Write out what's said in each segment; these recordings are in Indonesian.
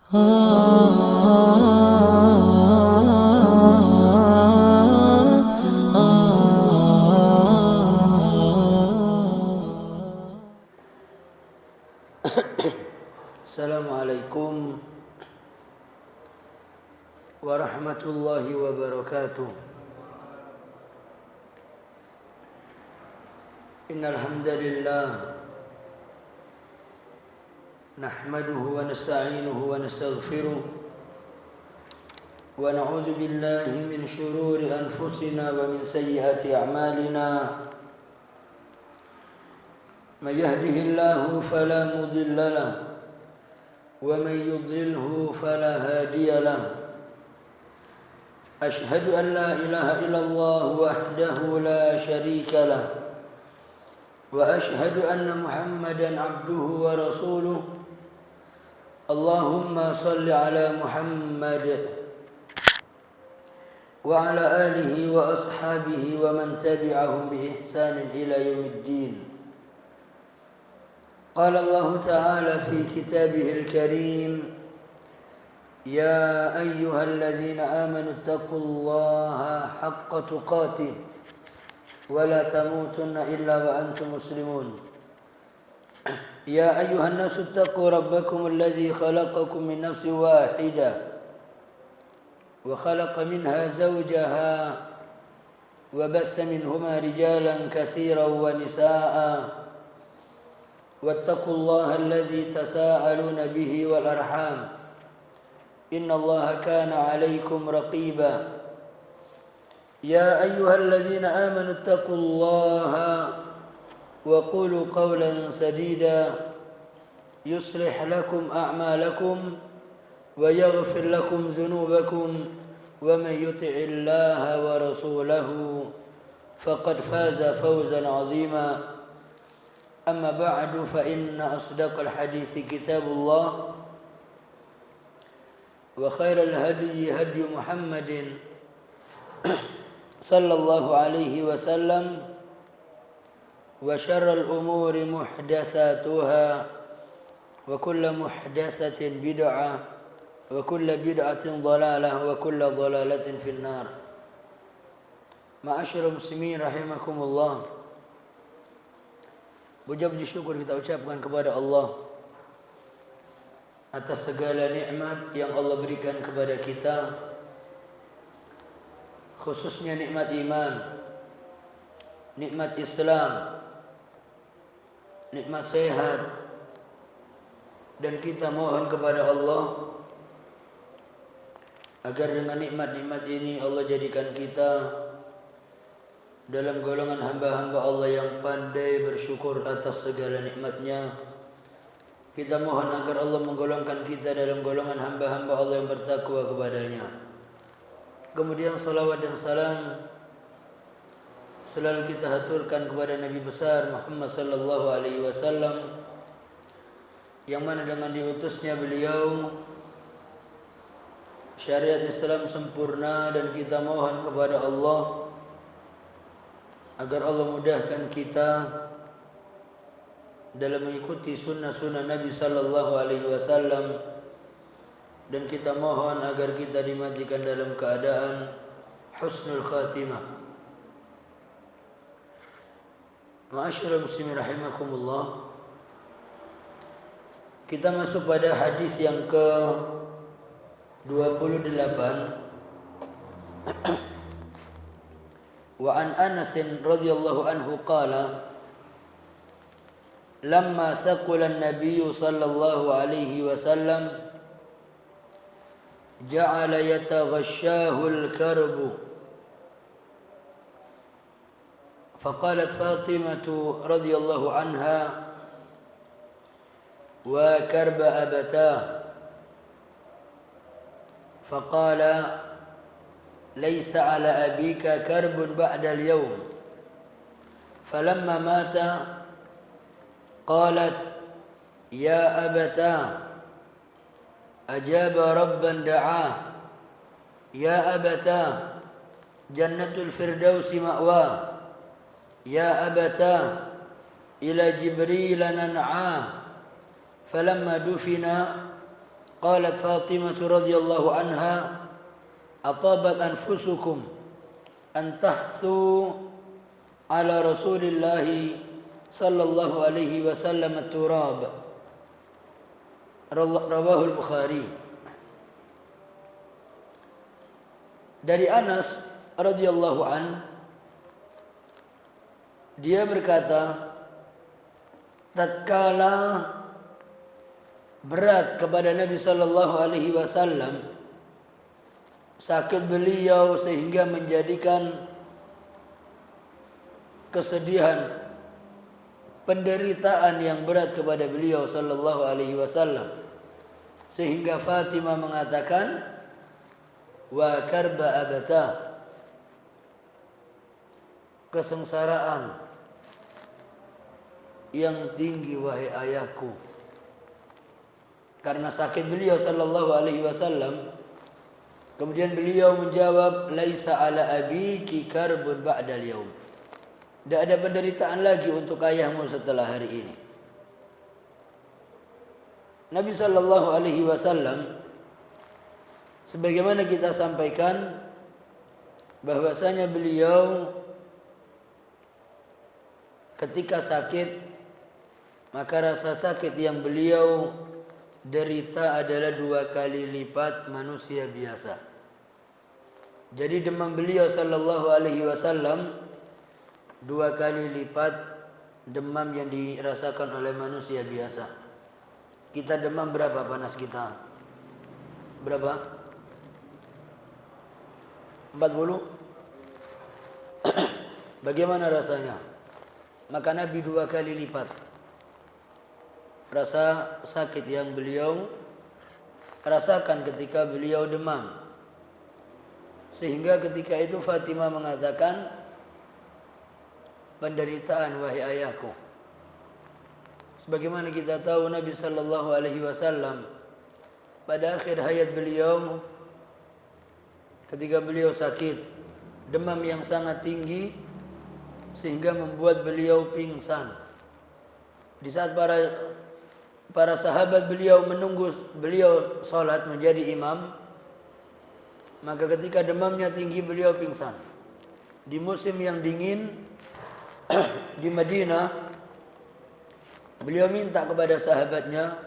Assalamualaikum warahmatullahi wabarakatuh. Innal hamdalillah nahmaduhu wa nasta'inuhu wa nastaghfiruh wa na'udzu billahi min shururi anfusina wa min sayyiati a'malina. May yahdihillahu fala mudilla lahu wa may yudlilhu fala hadiya lahu. Ashhadu an la ilaha illallah wahdahu la sharika lahu wa ashhadu anna Muhammadan abduhu wa rasuluh. Allahumma salli ala Muhammad wa ala alihi wa ashabihi wa man tabi'ahum bi ihsanin ila yaumiddin. Qala Allah ta'ala fi kitabihil karim, ya ayyuhalladzina amanu taqullaha haqqa tuqatih wa la tamutunna illa wa antum muslimun. يا أيها الناس اتقوا ربكم الذي خلقكم من نفس واحدة وخلق منها زوجها وبث منهما رجالا كثيرا ونساء واتقوا الله الذي تساءلون به والأرحام إن الله كان عليكم رقيبا. يا أيها الذين آمنوا اتقوا الله وقولوا قولا سديدا يصلح لكم أعمالكم ويغفر لكم ذنوبكم ومن يطع الله ورسوله فقد فاز فوزا عظيما. أما بعد فإن أصدق الحديث كتاب الله وخير الهدي هدي محمد صلى الله عليه وسلم وشر الأمور محدثاتها وكل محدثة بدعة وكل بدعة ضلالة وكل ضلالة في النار. Ma'asyiral muslimin rahimakumullah. Puja-puji syukur kita ucapkan kepada Allah atas segala nikmat yang Allah berikan kepada kita, khususnya nikmat iman, nikmat Islam, nikmat sehat, dan kita mohon kepada Allah agar dengan nikmat-nikmat ini Allah jadikan kita dalam golongan hamba-hamba Allah yang pandai bersyukur atas segala nikmatnya. Kita mohon agar Allah menggolongkan kita dalam golongan hamba-hamba Allah yang bertakwa kepadanya. Kemudian salawat dan salam selalu kita haturkan kepada Nabi besar Muhammad sallallahu alaihi wasallam, yang mana dengan diutusnya beliau syariat Islam sempurna, dan kita mohon kepada Allah agar Allah mudahkan kita dalam mengikuti sunnah-sunnah Nabi sallallahu alaihi wasallam, dan kita mohon agar kita dimatikan dalam keadaan husnul khatimah. Ma'asyiral muslimin rahimakumullah. Kita masuk pada hadis yang ke-28. Wa an Anas radhiyallahu anhu qala lamma saqala an-nabiy sallallahu alaihi wasallam ja'ala yataghashahu al-karbu. فقالت فاطمة رضي الله عنها وكرب أبتاه، فقال ليس على أبيك كرب بعد اليوم. فلما مات قالت يا أبتاه أجاب ربا دعاه، يا أبتاه جنة الفردوس مأواه، يا أبتاه إلى جبريل ننعاه. فلما دفن qalat Fatimah radhiyallahu anha atabat anfusukum an tahsu ala Rasulillah sallallahu alaihi wasallam at-turab. Rawahu al-Bukhari. Dari Anas radhiyallahu an, dia berkata, tatkala berat kepada Nabi sallallahu alaihi wasallam sakit beliau sehingga menjadikan kesedihan, penderitaan yang berat kepada beliau sallallahu alaihi wasallam, sehingga Fatimah mengatakan, wa karba abata, kesengsaraan yang tinggi wahai ayahku. Karena sakit beliau sallallahu alaihi wasallam, kemudian beliau menjawab, laisa ala abiki karbun ba'dal yaum. Tidak ada penderitaan lagi untuk ayahmu setelah hari ini. Nabi sallallahu alaihi wasallam, sebagaimana kita sampaikan, bahwasanya beliau ketika sakit, maka rasa sakit yang beliau derita adalah 2 kali lipat manusia biasa. Jadi demam beliau sallallahu alaihi wasallam 2 kali lipat demam yang dirasakan oleh manusia biasa. Kita demam berapa panas kita? Berapa? 40? Bagaimana rasanya? Maka Nabi 2 kali lipat rasa sakit yang beliau rasakan ketika beliau demam. Sehingga ketika itu Fatimah mengatakan, penderitaan wahai ayahku. Sebagaimana kita tahu Nabi sallallahu alaihi wasallam pada akhir hayat beliau, ketika beliau sakit, demam yang sangat tinggi sehingga membuat beliau pingsan. Di saat para sahabat beliau menunggu beliau salat menjadi imam, maka ketika demamnya tinggi beliau pingsan. Di musim yang dingin di Madinah, beliau minta kepada sahabatnya,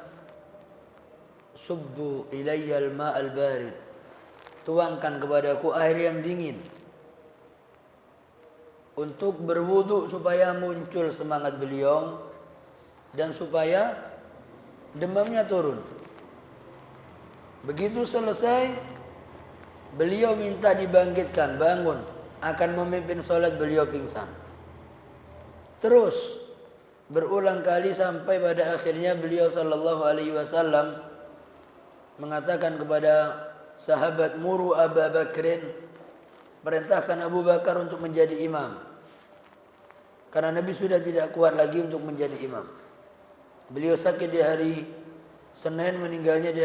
subbu ilayyal ma'al barid, tuangkan kepadaku air yang dingin untuk berwudu supaya muncul semangat beliau dan supaya demamnya turun. Begitu selesai, beliau minta dibangkitkan, bangun, akan memimpin sholat, beliau pingsan. Terus berulang kali sampai pada akhirnya beliau sallallahu alaihi wasallam mengatakan kepada sahabat, muru Abu Bakrin, perintahkan Abu Bakar untuk menjadi imam. Karena Nabi sudah tidak kuat lagi untuk menjadi imam. Beliau sakit di hari Senin, meninggalnya di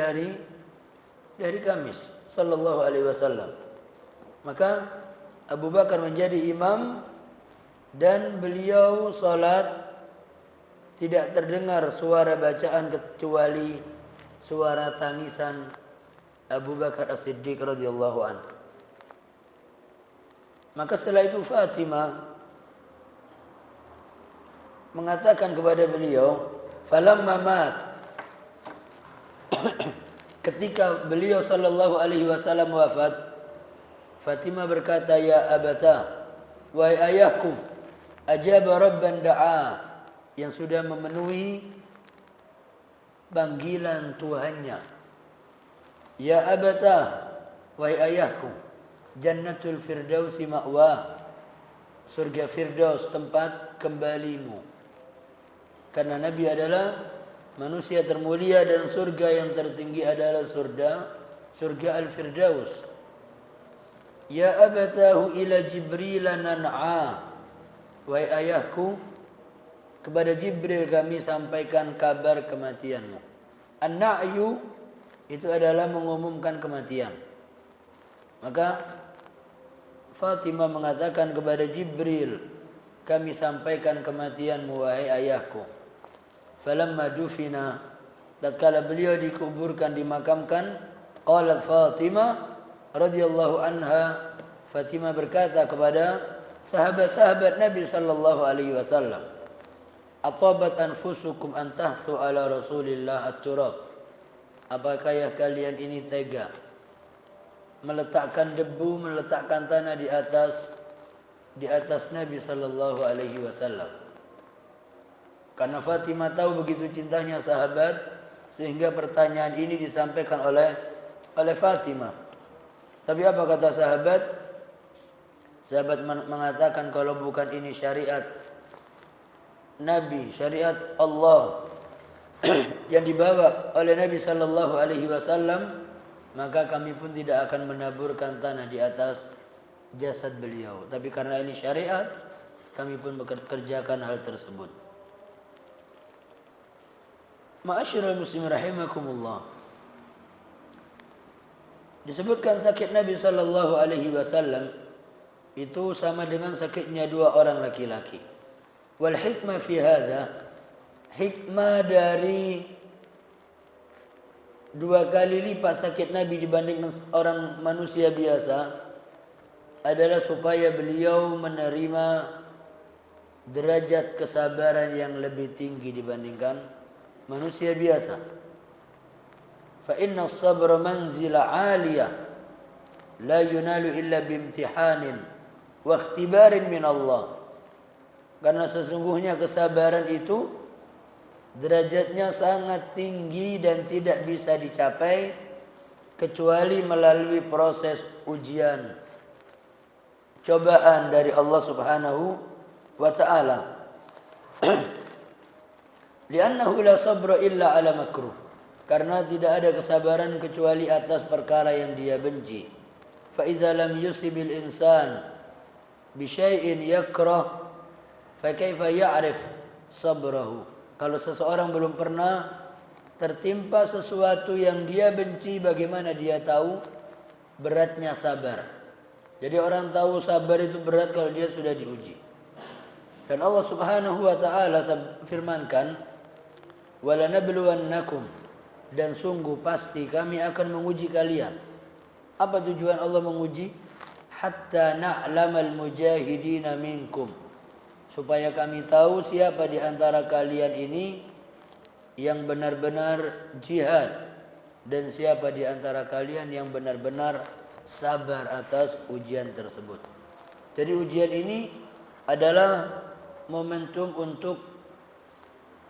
hari Kamis sallallahu alaihi wasallam. Maka Abu Bakar menjadi imam dan beliau salat tidak terdengar suara bacaan kecuali suara tangisan Abu Bakar As-Siddiq radhiyallahu anhu. Maka setelah itu Fatimah mengatakan kepada beliau, falamma mat, ketika beliau sallallahu alaihi wasallam wafat, Fatimah berkata, ya abata, wahai ayahku, ajaba rabban da'a, yang sudah memenuhi panggilan Tuhannya. Ya abata, wahai ayahku, jannatul firdausi ma'wa, surga Firdaus tempat kembalimu. Karena Nabi adalah manusia termulia dan surga yang tertinggi adalah surga Al-Firdaus. Ya abatahu ila Jibril nan'a, wahai ayahku, kepada Jibril kami sampaikan kabar kematianmu. An-na'yu itu adalah mengumumkan kematian. Maka Fatimah mengatakan kepada Jibril, kami sampaikan kematianmu wahai ayahku. Falamma dufina, tatkala beliau dikuburkan, dimakamkan, qalat Fatimah radhiyallahu anha, Fatimah berkata kepada sahabat-sahabat Nabi sallallahu alaihi wasallam, atabat anfusukum an tahsu ala Rasulillah at-turab. Apakah ya kalian ini tega meletakkan debu, meletakkan tanah di atas Nabi sallallahu alaihi wasallam? Karena Fatimah tahu begitu cintanya sahabat, sehingga pertanyaan ini disampaikan oleh Fatimah. Tapi apa kata sahabat? Sahabat mengatakan kalau bukan ini syariat Nabi, syariat Allah yang dibawa oleh Nabi sallallahu alaihi wasallam, maka kami pun tidak akan menaburkan tanah di atas jasad beliau. Tapi karena ini syariat, kami pun bekerjakan hal tersebut. Ma'asyiral muslimin rahimakumullah. Disebutkan sakit Nabi sallallahu alaihi wasallam itu sama dengan sakitnya dua orang laki-laki. Wal hikmah fi hadza, hikmah dari dua kali lipat sakit Nabi dibandingkan orang manusia biasa adalah supaya beliau menerima derajat kesabaran yang lebih tinggi dibandingkan manusia biasa. Fa inna as-sabra manzila 'aliyah la yunalu illa bimtihanin wa ikhtibarin min Allah. Karena sesungguhnya kesabaran itu derajatnya sangat tinggi dan tidak bisa dicapai kecuali melalui proses ujian, cobaan dari Allah Subhanahu wa taala. Li'annahu la sabra illa ala makruh. Karena tidak ada kesabaran kecuali atas perkara yang dia benci. Fa idza lam yusibil insan bi syai'in yakrah fa kaifa ya'rif sabrahu. Kalau seseorang belum pernah tertimpa sesuatu yang dia benci, bagaimana dia tahu beratnya sabar? Jadi orang tahu sabar itu berat kalau dia sudah diuji. Dan Allah Subhanahu wa taala firmankan, "Wala nabluwannakum," dan sungguh pasti kami akan menguji kalian. Apa tujuan Allah menguji? Hatta na'lamal mujahidina minkum. Supaya kami tahu siapa di antara kalian ini yang benar-benar jihad dan siapa di antara kalian yang benar-benar sabar atas ujian tersebut. Jadi ujian ini adalah momentum untuk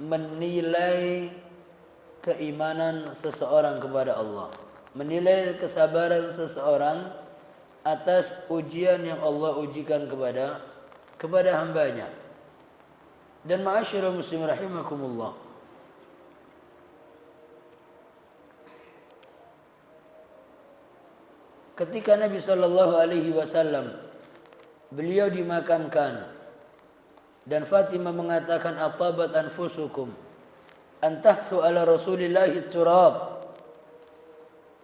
menilai keimanan seseorang kepada Allah, menilai kesabaran seseorang atas ujian yang Allah ujikan kepada hambanya. Dan ma'asyiral muslimin rahimakumullah, ketika Nabi sallallahu alaihi wasallam beliau dimakamkan dan Fatimah mengatakan atabat anfusukum an tahsu ala Rasulillahi turab.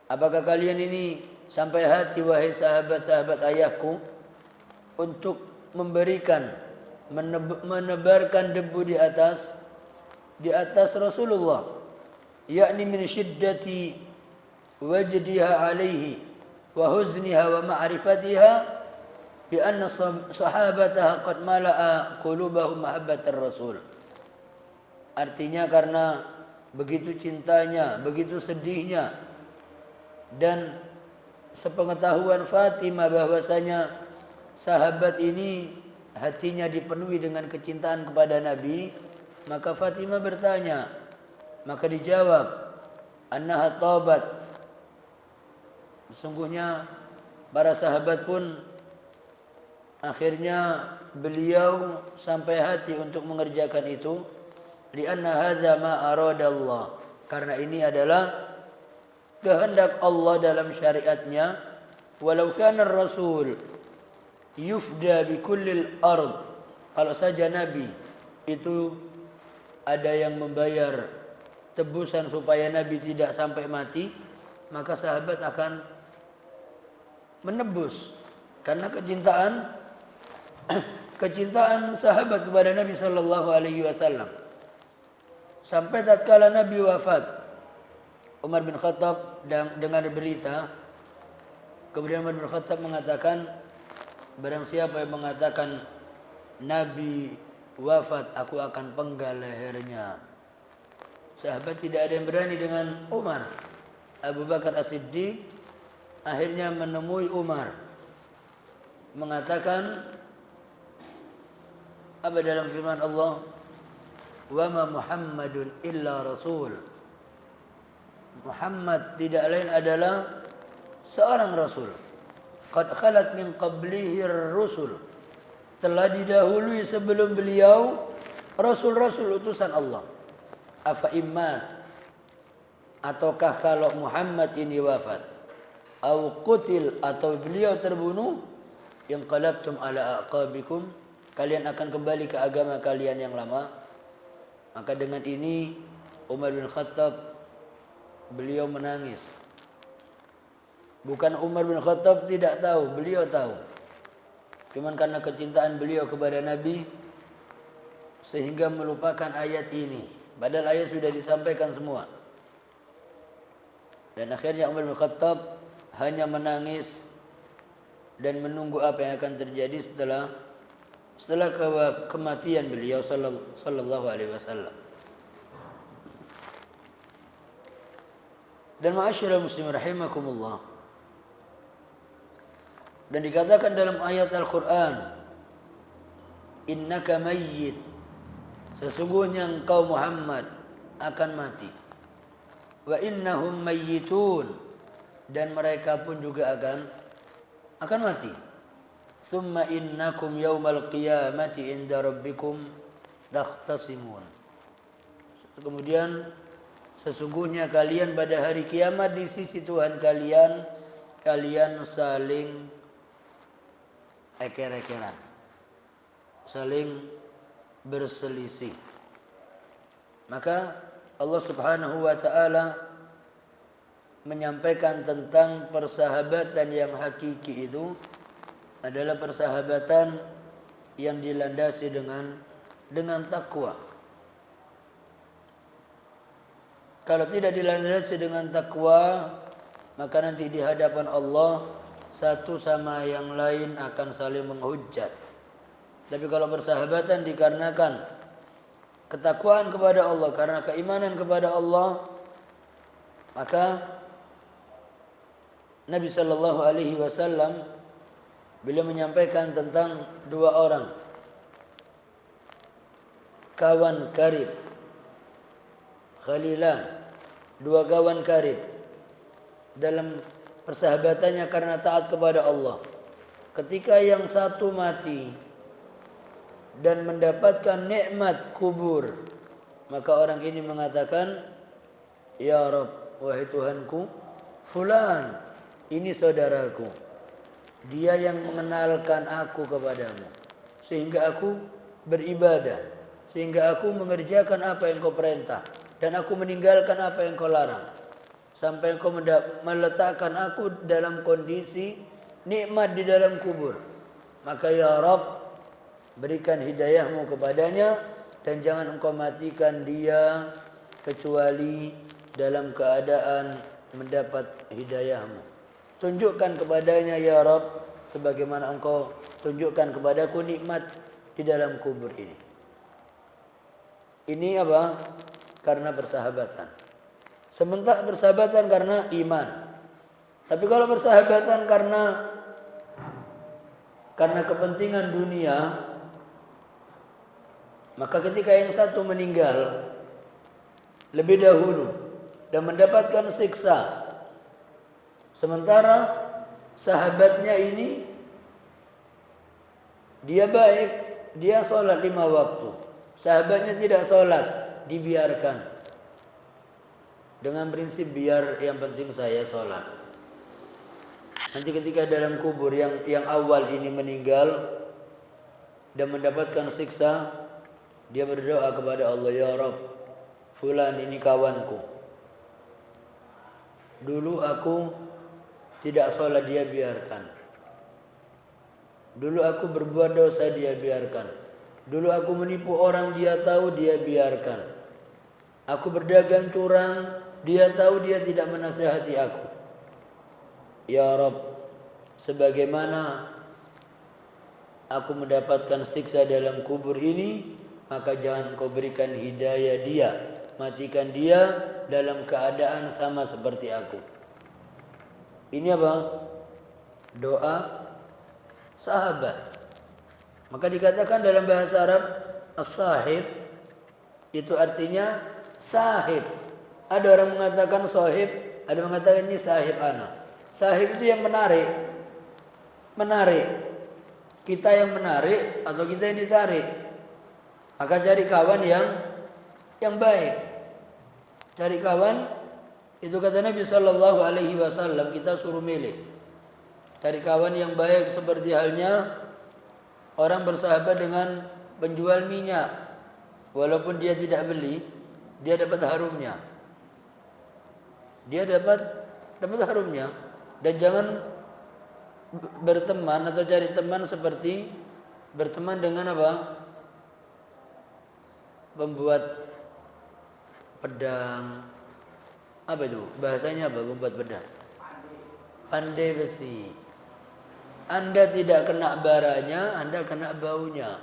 Apakah kalian ini sampai hati wahai sahabat-sahabat ayahku untuk memberikan menebarkan debu di atas Rasulullah, yakni min syiddati wajdiha alaihi wa huzniha wa ma'rifatiha bi anna sahabataha qad mala'a qulubahum mahabbatar rasul. Artinya karena begitu cintanya, begitu sedihnya, dan sepengetahuan Fatimah bahwasanya sahabat ini hatinya dipenuhi dengan kecintaan kepada Nabi, maka Fatimah bertanya, maka dijawab, annaha taubat. Sesungguhnya para sahabat pun akhirnya beliau sampai hati untuk mengerjakan itu. Lianna hadza ma aradallah, karena ini adalah kehendak Allah dalam syariatnya. Walau kana rasul yufda bi kullil ard, kalau saja Nabi itu ada yang membayar tebusan supaya Nabi tidak sampai mati, maka sahabat akan menebus. Karena kecintaan sahabat kepada Nabi sallallahu alaihi wasallam. Sampai tatkala Nabi wafat, Umar bin Khattab dengar berita, kemudian Umar bin Khattab mengatakan, barang siapa yang mengatakan Nabi wafat, aku akan penggal lehernya. Sahabat tidak ada yang berani dengan Umar. Abu Bakar As-Siddiq akhirnya menemui Umar, mengatakan apa dalam firman Allah, wa ma Muhammadun illa rasul. Muhammad tidak lain adalah seorang rasul. Qad khalat min qablihi rusul. Telah didahului sebelum beliau rasul-rasul utusan Allah. Afa immat, ataukah kalau Muhammad ini wafat, au qutil, atau beliau terbunuh, inqalabtum ala aqabikum, kalian akan kembali ke agama kalian yang lama. Maka dengan ini Umar bin Khattab beliau menangis. Bukan Umar bin Khattab tidak tahu, beliau tahu. Cuman karena kecintaan beliau kepada Nabi sehingga melupakan ayat ini. Padahal ayat sudah disampaikan semua. Dan akhirnya Umar bin Khattab hanya menangis dan menunggu apa yang akan terjadi setelah kematian beliau sallallahu alaihi wasallam. Dan ma'asyiral muslimin rahimakumullah, dan dikatakan dalam ayat Al-Quran, innaka mayyit, sesungguhnya engkau Muhammad akan mati. Wa innahum mayyitun, dan mereka pun juga akan mati. Thumma innakum yawmal qiyamati inda rabbikum takhtasimun. Kemudian sesungguhnya kalian pada hari kiamat di sisi Tuhan kalian saling eker-ekeran, saling berselisih. Maka Allah Subhanahu wa taala menyampaikan tentang persahabatan yang hakiki itu adalah persahabatan yang dilandasi dengan takwa. Kalau tidak dilandasi dengan takwa, maka nanti di hadapan Allah satu sama yang lain akan saling menghujat. Tapi kalau persahabatan dikarenakan ketakwaan kepada Allah, karena keimanan kepada Allah, maka Nabi sallallahu alaihi wasallam beliau menyampaikan tentang dua orang kawan karib, khalilan, dua kawan karib dalam persahabatannya karena taat kepada Allah. Ketika yang satu mati dan mendapatkan nikmat kubur, maka orang ini mengatakan, ya Rabb, wahai Tuhanku, fulan, ini saudaraku, dia yang mengenalkan aku kepadamu, sehingga aku beribadah, sehingga aku mengerjakan apa yang kau perintah, dan aku meninggalkan apa yang kau larang, sampai engkau meletakkan aku dalam kondisi nikmat di dalam kubur. Maka ya Rabb, berikan hidayahmu kepadanya, dan jangan engkau matikan dia kecuali dalam keadaan mendapat hidayahmu. Tunjukkan kepadanya ya Rabb, sebagaimana engkau tunjukkan kepadaku nikmat di dalam kubur ini. Ini apa? Karena persahabatan. Sementara persahabatan karena iman. Tapi kalau persahabatan karena kepentingan dunia, maka ketika yang satu meninggal lebih dahulu dan mendapatkan siksa, sementara sahabatnya ini dia baik, dia sholat 5 waktu, sahabatnya tidak sholat, dibiarkan dengan prinsip biar yang penting saya sholat. Nanti ketika dalam kubur yang awal ini meninggal dan mendapatkan siksa, dia berdoa kepada Allah, ya Rabb, fulan ini kawanku, dulu aku tidak sholat, dia biarkan. Dulu aku berbuat dosa, dia biarkan. Dulu aku menipu orang, dia tahu, dia biarkan. Aku berdagang curang, dia tahu dia tidak menasihati aku. Ya Rabb, sebagaimana aku mendapatkan siksa dalam kubur ini, maka jangan kau berikan hidayah dia, matikan dia dalam keadaan sama seperti aku. Ini apa? Doa sahabat. Maka dikatakan dalam bahasa Arab as-sahib itu artinya sahib. Ada orang mengatakan sahib, ada yang mengatakan ini sahib ana. Sahib itu yang menarik. Menarik. Kita yang menarik atau kita yang ditarik. Maka cari kawan yang baik. Cari kawan, itu kata Nabi sallallahu alaihi wasallam, kita suruh milih. Cari kawan yang baik seperti halnya orang bersahabat dengan penjual minyak. Walaupun dia tidak beli, dia dapat harumnya. Dia dapat harumnya. Dan jangan berteman atau cari teman seperti berteman dengan apa? Pembuat pedang. Apa itu? Bahasanya apa? Pembuat pedang. Pandai besi. Anda tidak kena baranya, Anda kena baunya.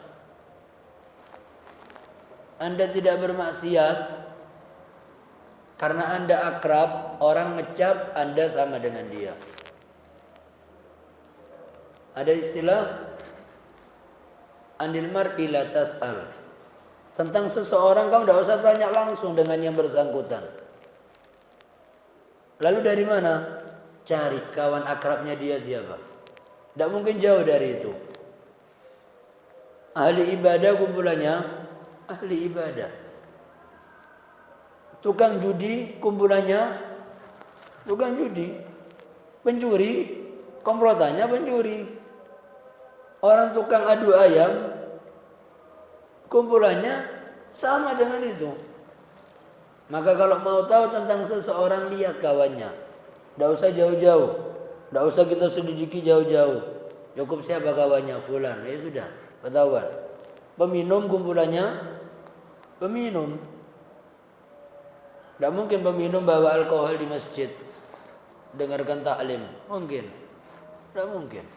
Anda tidak bermaksiat karena Anda akrab, orang ngecap, Anda sama dengan dia. Ada istilah anil mar'i la tas'al. Tentang seseorang kamu tidak usah tanya langsung dengan yang bersangkutan. Lalu dari mana? Cari kawan akrabnya dia siapa. Tidak mungkin jauh dari itu. Ahli ibadah kumpulannya ahli ibadah. Tukang judi kumpulannya tukang judi. Pencuri komplotannya pencuri. Orang tukang adu ayam kumpulannya sama dengan itu. Maka kalau mau tahu tentang seseorang, lihat kawannya. Tidak usah jauh-jauh. Tidak usah kita selidiki jauh-jauh. Cukup siapa kawannya? Fulan. Ya sudah, ketahuan. Peminum kumpulannya peminum. Tidak mungkin peminum bawa alkohol di masjid, dengarkan taklim. Mungkin. Tidak mungkin.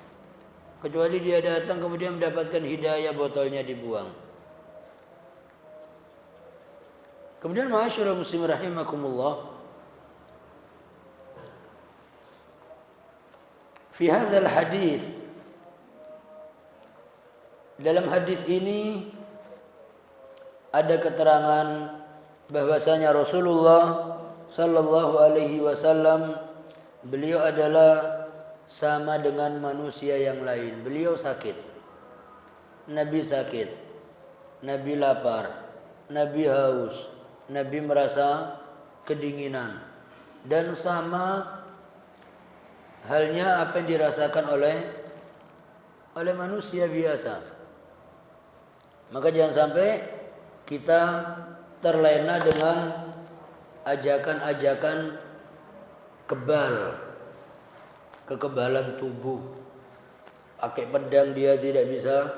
Kecuali dia datang kemudian mendapatkan hidayah, botolnya dibuang. Kemudian ma'asyiral muslimin rahimakumullah, fi hadzal hadis, dalam hadis ini ada keterangan bahwasanya Rasulullah sallallahu alaihi wasallam beliau adalah sama dengan manusia yang lain. Beliau sakit. Nabi sakit. Nabi lapar. Nabi haus. Nabi merasa kedinginan. Dan sama halnya apa yang dirasakan oleh manusia biasa. Maka jangan sampai kita terlena dengan ajakan-ajakan kekebalan tubuh. Pakai pedang dia tidak bisa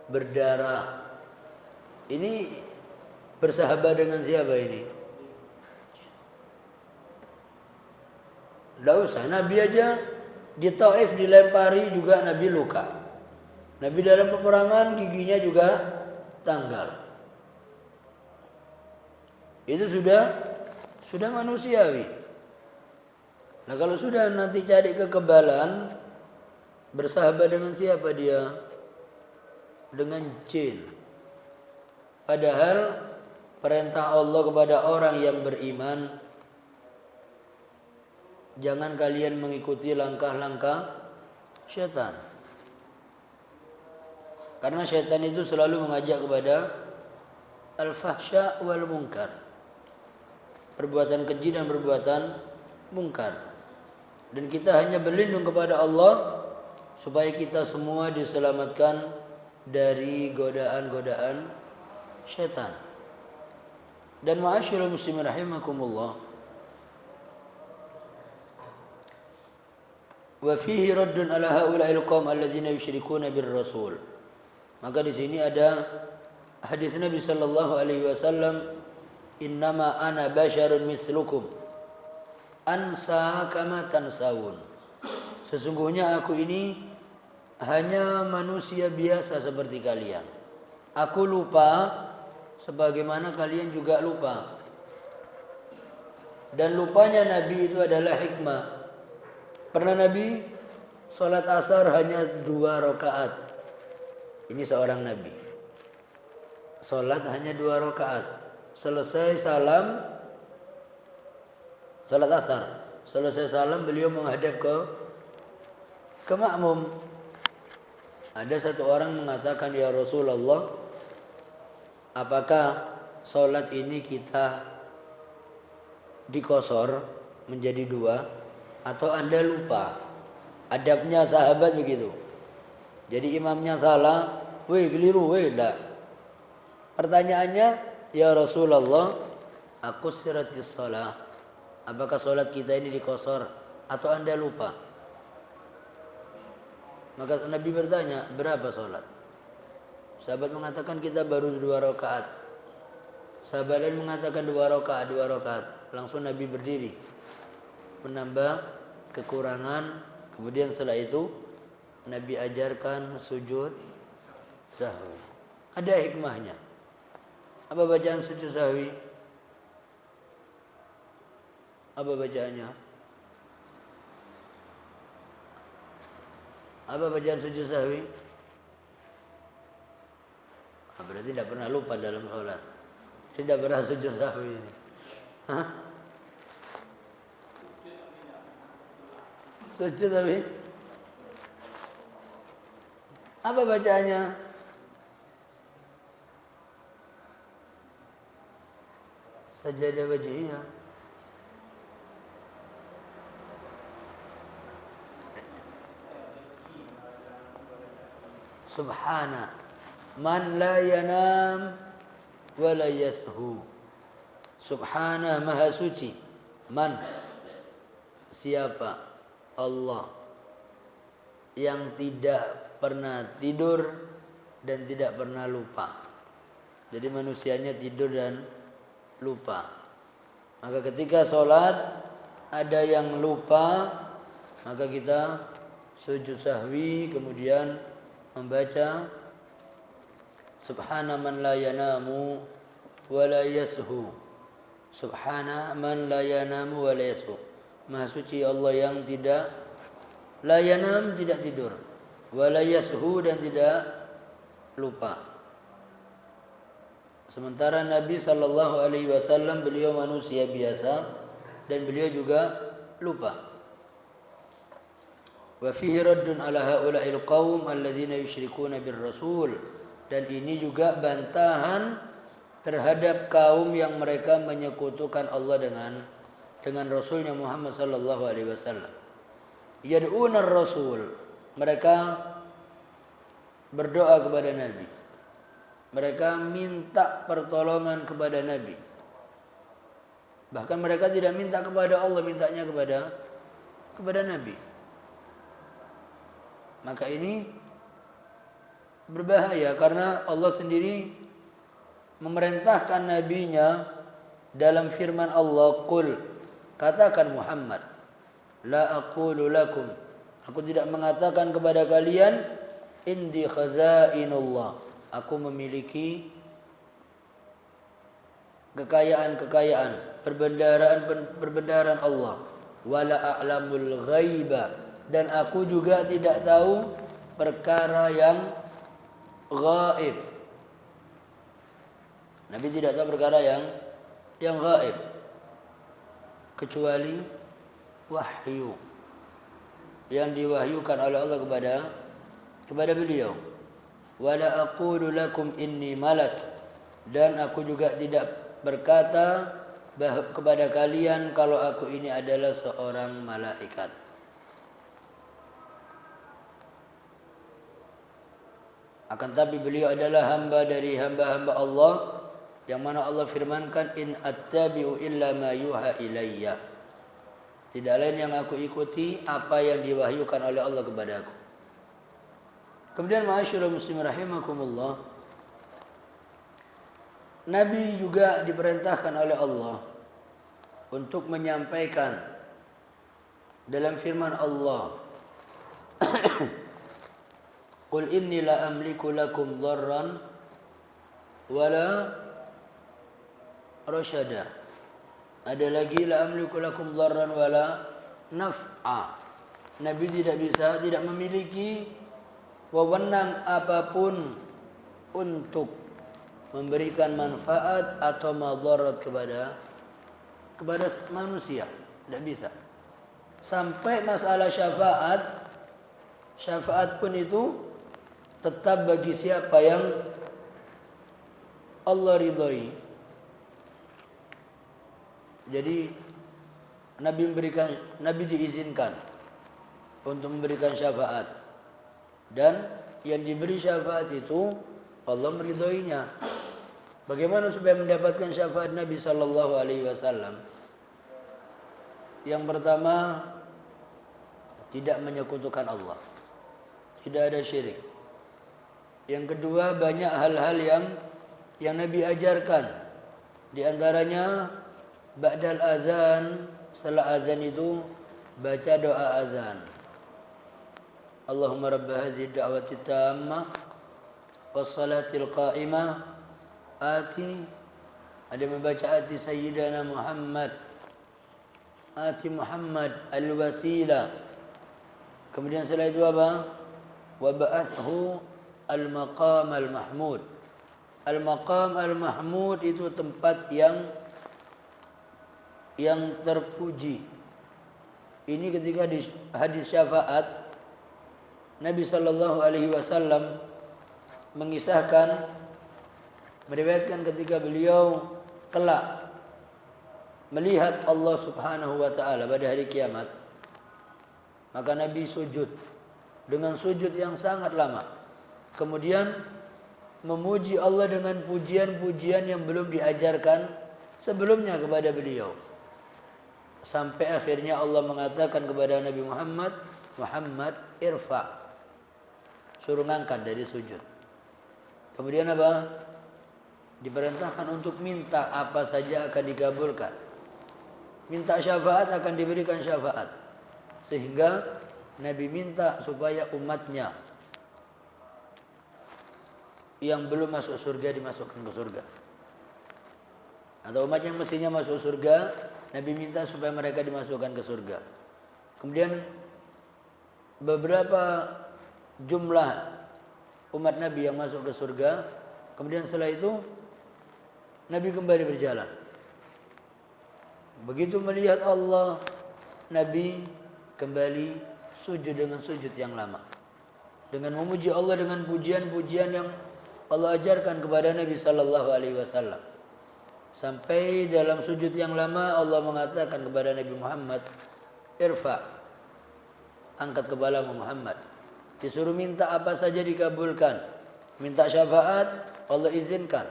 berdarah. Ini bersahabat dengan siapa ini? Tidak usah. Nabi aja di Taif dilempari juga Nabi luka. Nabi dalam peperangan giginya juga tanggal. Itu sudah manusiawi. Nah kalau sudah nanti cari kekebalan, bersahabat dengan siapa dia? Dengan jin. Padahal perintah Allah kepada orang yang beriman, jangan kalian mengikuti langkah-langkah syaitan. Karena syaitan itu selalu mengajak kepada al-fahsya wal munkar. Perbuatan keji dan perbuatan munkar. Dan kita hanya berlindung kepada Allah supaya kita semua diselamatkan dari godaan-godaan syaitan. Dan ma'asyiral muslimin rahimakumullah, wa fihi raddun ala haula'il qaum alladzina yusyrikuna bir rasul. Maka di sini ada hadis Nabi sallallahu alaihi wasallam innama ana basyarun mithlukum ansa kama tansawun. Sesungguhnya aku ini hanya manusia biasa seperti kalian. Aku lupa sebagaimana kalian juga lupa. Dan lupanya Nabi itu adalah hikmah. Pernah Nabi sholat asar hanya 2 rakaat. Ini seorang Nabi. Sholat hanya 2 rakaat. Selesai salam, sholat asar. Selesai salam beliau menghadap ke makmum. Ada satu orang mengatakan, ya Rasulullah, apakah sholat ini kita dikosor menjadi 2 atau Anda lupa? Adabnya sahabat begitu. Jadi imamnya salah, weh keliru, weh enggak. Pertanyaannya, ya Rasulullah, aku siratis shalah. Apakah sholat kita ini dikosor atau Anda lupa? Maka Nabi bertanya, berapa sholat? Sahabat mengatakan kita baru 2 rakaat. Sahabat lain mengatakan 2 rakaat, 2 rakaat. Langsung Nabi berdiri menambah kekurangan. Kemudian setelah itu Nabi ajarkan sujud sahwi. Ada hikmahnya. Apa bacaan sujud sahwi? Apa bacaannya? Apa bacaan sujud sahwi? Berarti tidak pernah lupa dalam sholat. Tidak pernah sujud sahwi ini. Hah? Sujud sahwi? Apa bacaannya? Sajadah wajhiyah. Subhana man la yanam wa la yashu. Subhana maha suci. Man, siapa? Allah yang tidak pernah tidur dan tidak pernah lupa. Jadi manusianya tidur dan lupa. Maka ketika sholat ada yang lupa, maka kita sujud sahwi, kemudian membaca Subhana man la yanamu wa la yashu. Subhana man la yanamu wa la yashu. Maha suci Allah yang tidak la yanam, tidak tidur, wa la yashu, dan tidak lupa. Sementara Nabi sallallahu alaihi wasallam beliau manusia biasa dan beliau juga lupa. Wa fihi raddun ala haula'il qaum alladzina yusyrikuna bir rasul. Dan ini juga bantahan terhadap kaum yang mereka menyekutukan Allah dengan Rasulnya Muhammad sallallahu alaihi wasallam. Yad'una ar-rasul. Mereka berdoa kepada Nabi. Mereka minta pertolongan kepada Nabi. Bahkan mereka tidak minta kepada Allah, mintanya kepada Nabi. Maka ini berbahaya karena Allah sendiri memerintahkan nabinya dalam firman Allah, qul, katakan Muhammad, la aqulu lakum, aku tidak mengatakan kepada kalian, indi khazainullah, aku memiliki kekayaan, perbendaharaan Allah, wala a'lamul ghaiba, dan aku juga tidak tahu perkara yang ghaib. Nabi tidak tahu perkara yang ghaib kecuali wahyu yang diwahyukan oleh Allah kepada beliau. Wala aqulu lakum inni malak, dan aku juga tidak berkata kepada kalian kalau aku ini adalah seorang malaikat. Akan tapi beliau adalah hamba dari hamba-hamba Allah, yang mana Allah firmankan, in attabi'u illa ma yuha ilayya. Tidak lain yang aku ikuti apa yang diwahyukan oleh Allah kepadaku. Kemudian ma'asyiral muslimin rahimakumullah, Nabi juga diperintahkan oleh Allah untuk menyampaikan dalam firman Allah, Qul inni la amliku lakum dharran wala rasyada. Ada lagi la amliku lakum dharran wala naf'a. Nabi tidak memiliki wewenang apapun untuk memberikan manfaat atau madarat kepada manusia. Tidak bisa. Sampai masalah syafaat pun itu tetap bagi siapa yang Allah ridhoi. Jadi Nabi diizinkan untuk memberikan syafaat, dan yang diberi syafaat itu Allah meridhoinya. Bagaimana supaya mendapatkan syafaat Nabi sallallahu alaihi wasallam? Yang pertama, tidak menyekutukan Allah. Tidak ada syirik. Yang kedua, banyak hal-hal yang Nabi ajarkan. Di antaranya ba'dal azan, setelah azan itu baca doa azan. Allahumma rabb hadhihi da'wati tammah wassalatil qa'imah ati, ada membaca ati sayyidana Muhammad, ati Muhammad al-wasilah. Kemudian setelah itu apa? Wa ba'athu al-maqam al-mahmud. Al-maqam al-mahmud itu tempat yang terpuji. Ini ketika di hadis syafaat Nabi sallallahu alaihi wasallam mengisahkan, meriwayatkan ketika beliau kelak melihat Allah Subhanahu wa taala pada hari kiamat, maka Nabi sujud dengan sujud yang sangat lama. Kemudian memuji Allah dengan pujian-pujian yang belum diajarkan sebelumnya kepada beliau. Sampai akhirnya Allah mengatakan kepada Nabi Muhammad, Muhammad irfa, suruh ngangkat dari sujud. Kemudian apa? Diperintahkan untuk minta apa saja akan dikabulkan. Minta syafaat akan diberikan syafaat. Sehingga Nabi minta supaya umatnya yang belum masuk surga dimasukkan ke surga. Atau umat yang mestinya masuk surga, Nabi minta supaya mereka dimasukkan ke surga. Kemudian beberapa jumlah umat Nabi yang masuk ke surga. Kemudian setelah itu Nabi kembali berjalan. Begitu melihat Allah, Nabi kembali sujud dengan sujud yang lama, dengan memuji Allah dengan pujian-pujian yang Allah ajarkan kepada Nabi sallallahu alaihi wasallam. Sampai dalam sujud yang lama Allah mengatakan kepada Nabi Muhammad, irfa, angkat kepalamu Muhammad. Disuruh minta apa saja dikabulkan. Minta syafaat, Allah izinkan.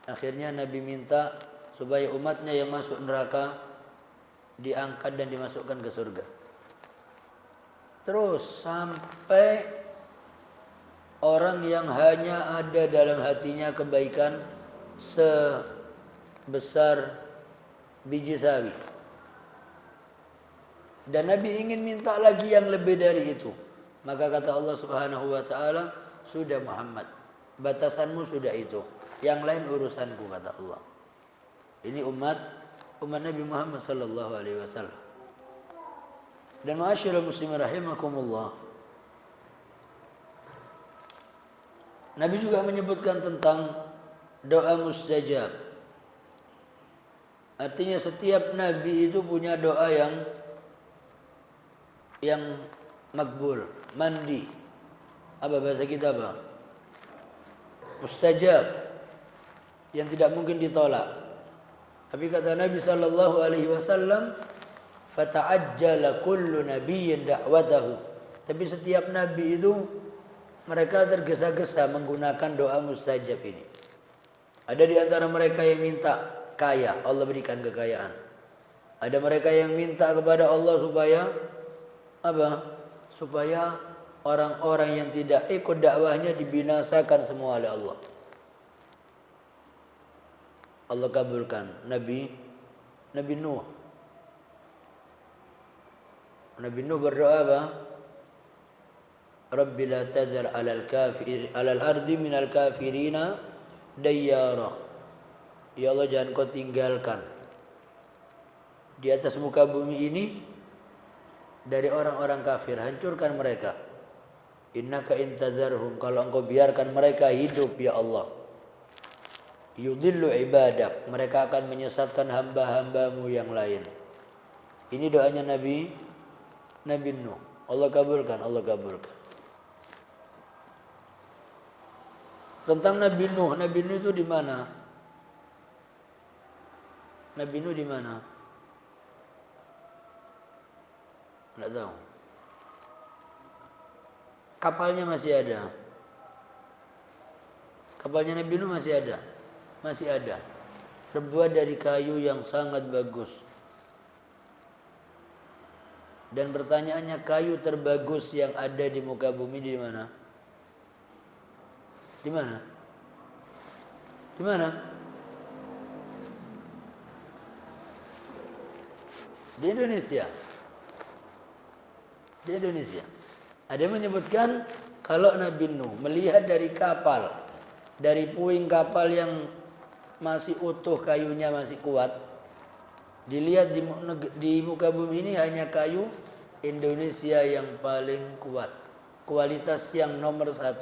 Akhirnya Nabi minta supaya umatnya yang masuk neraka diangkat dan dimasukkan ke surga. Terus sampai orang yang hanya ada dalam hatinya kebaikan sebesar biji sawi, dan Nabi ingin minta lagi yang lebih dari itu, maka kata Allah Subhanahu wa taala, sudah Muhammad, batasanmu sudah itu, yang lain urusanku, kata Allah. Ini umat Nabi Muhammad sallallahu alaihi wasallam. Dan ma'asyiral muslimin rahimakumullah, Nabi juga menyebutkan tentang doa mustajab. Artinya setiap nabi itu punya doa yang makbul, mandi. Apa bahasa kita, Bang? Mustajab, yang tidak mungkin ditolak. Tapi kata Nabi sallallahu alaihi wasallam, fata'ajjala kullu nabiyyin da'watahu. Tapi setiap nabi itu mereka tergesa-gesa menggunakan doa mustajab ini. Ada di antara mereka yang minta kaya, Allah berikan kekayaan. Ada mereka yang minta kepada Allah supaya apa? Supaya orang-orang yang tidak ikut dakwahnya dibinasakan semua oleh Allah. Allah kabulkan. Nabi Nuh. Nabi Nuh berdoa apa? Rabbi la tazar alal ardi minal kafirina dayyara. Ya Allah, jangan kau tinggalkan di atas muka bumi ini dari orang-orang kafir, hancurkan mereka. Innaka intazarhum, kalau engkau biarkan mereka hidup ya Allah, yudillu ibadak, mereka akan menyesatkan hamba-hambamu yang lain. Ini doanya Nabi Nuh. Allah kabulkan. Tentang Nabi Nuh itu di mana? Nabi Nuh di mana? Enggak tahu. Kapalnya masih ada. Kapalnya Nabi Nuh masih ada. Masih ada. Terbuat dari kayu yang sangat bagus. Dan pertanyaannya, kayu terbagus yang ada di muka bumi di mana? Di mana? Di mana? Di Indonesia. Di Indonesia. Ada yang menyebutkan kalau Nabi Nuh melihat dari kapal, dari puing kapal yang masih utuh, kayunya masih kuat, dilihat di muka bumi ini hanya kayu Indonesia yang paling kuat, kualitas yang nomor 1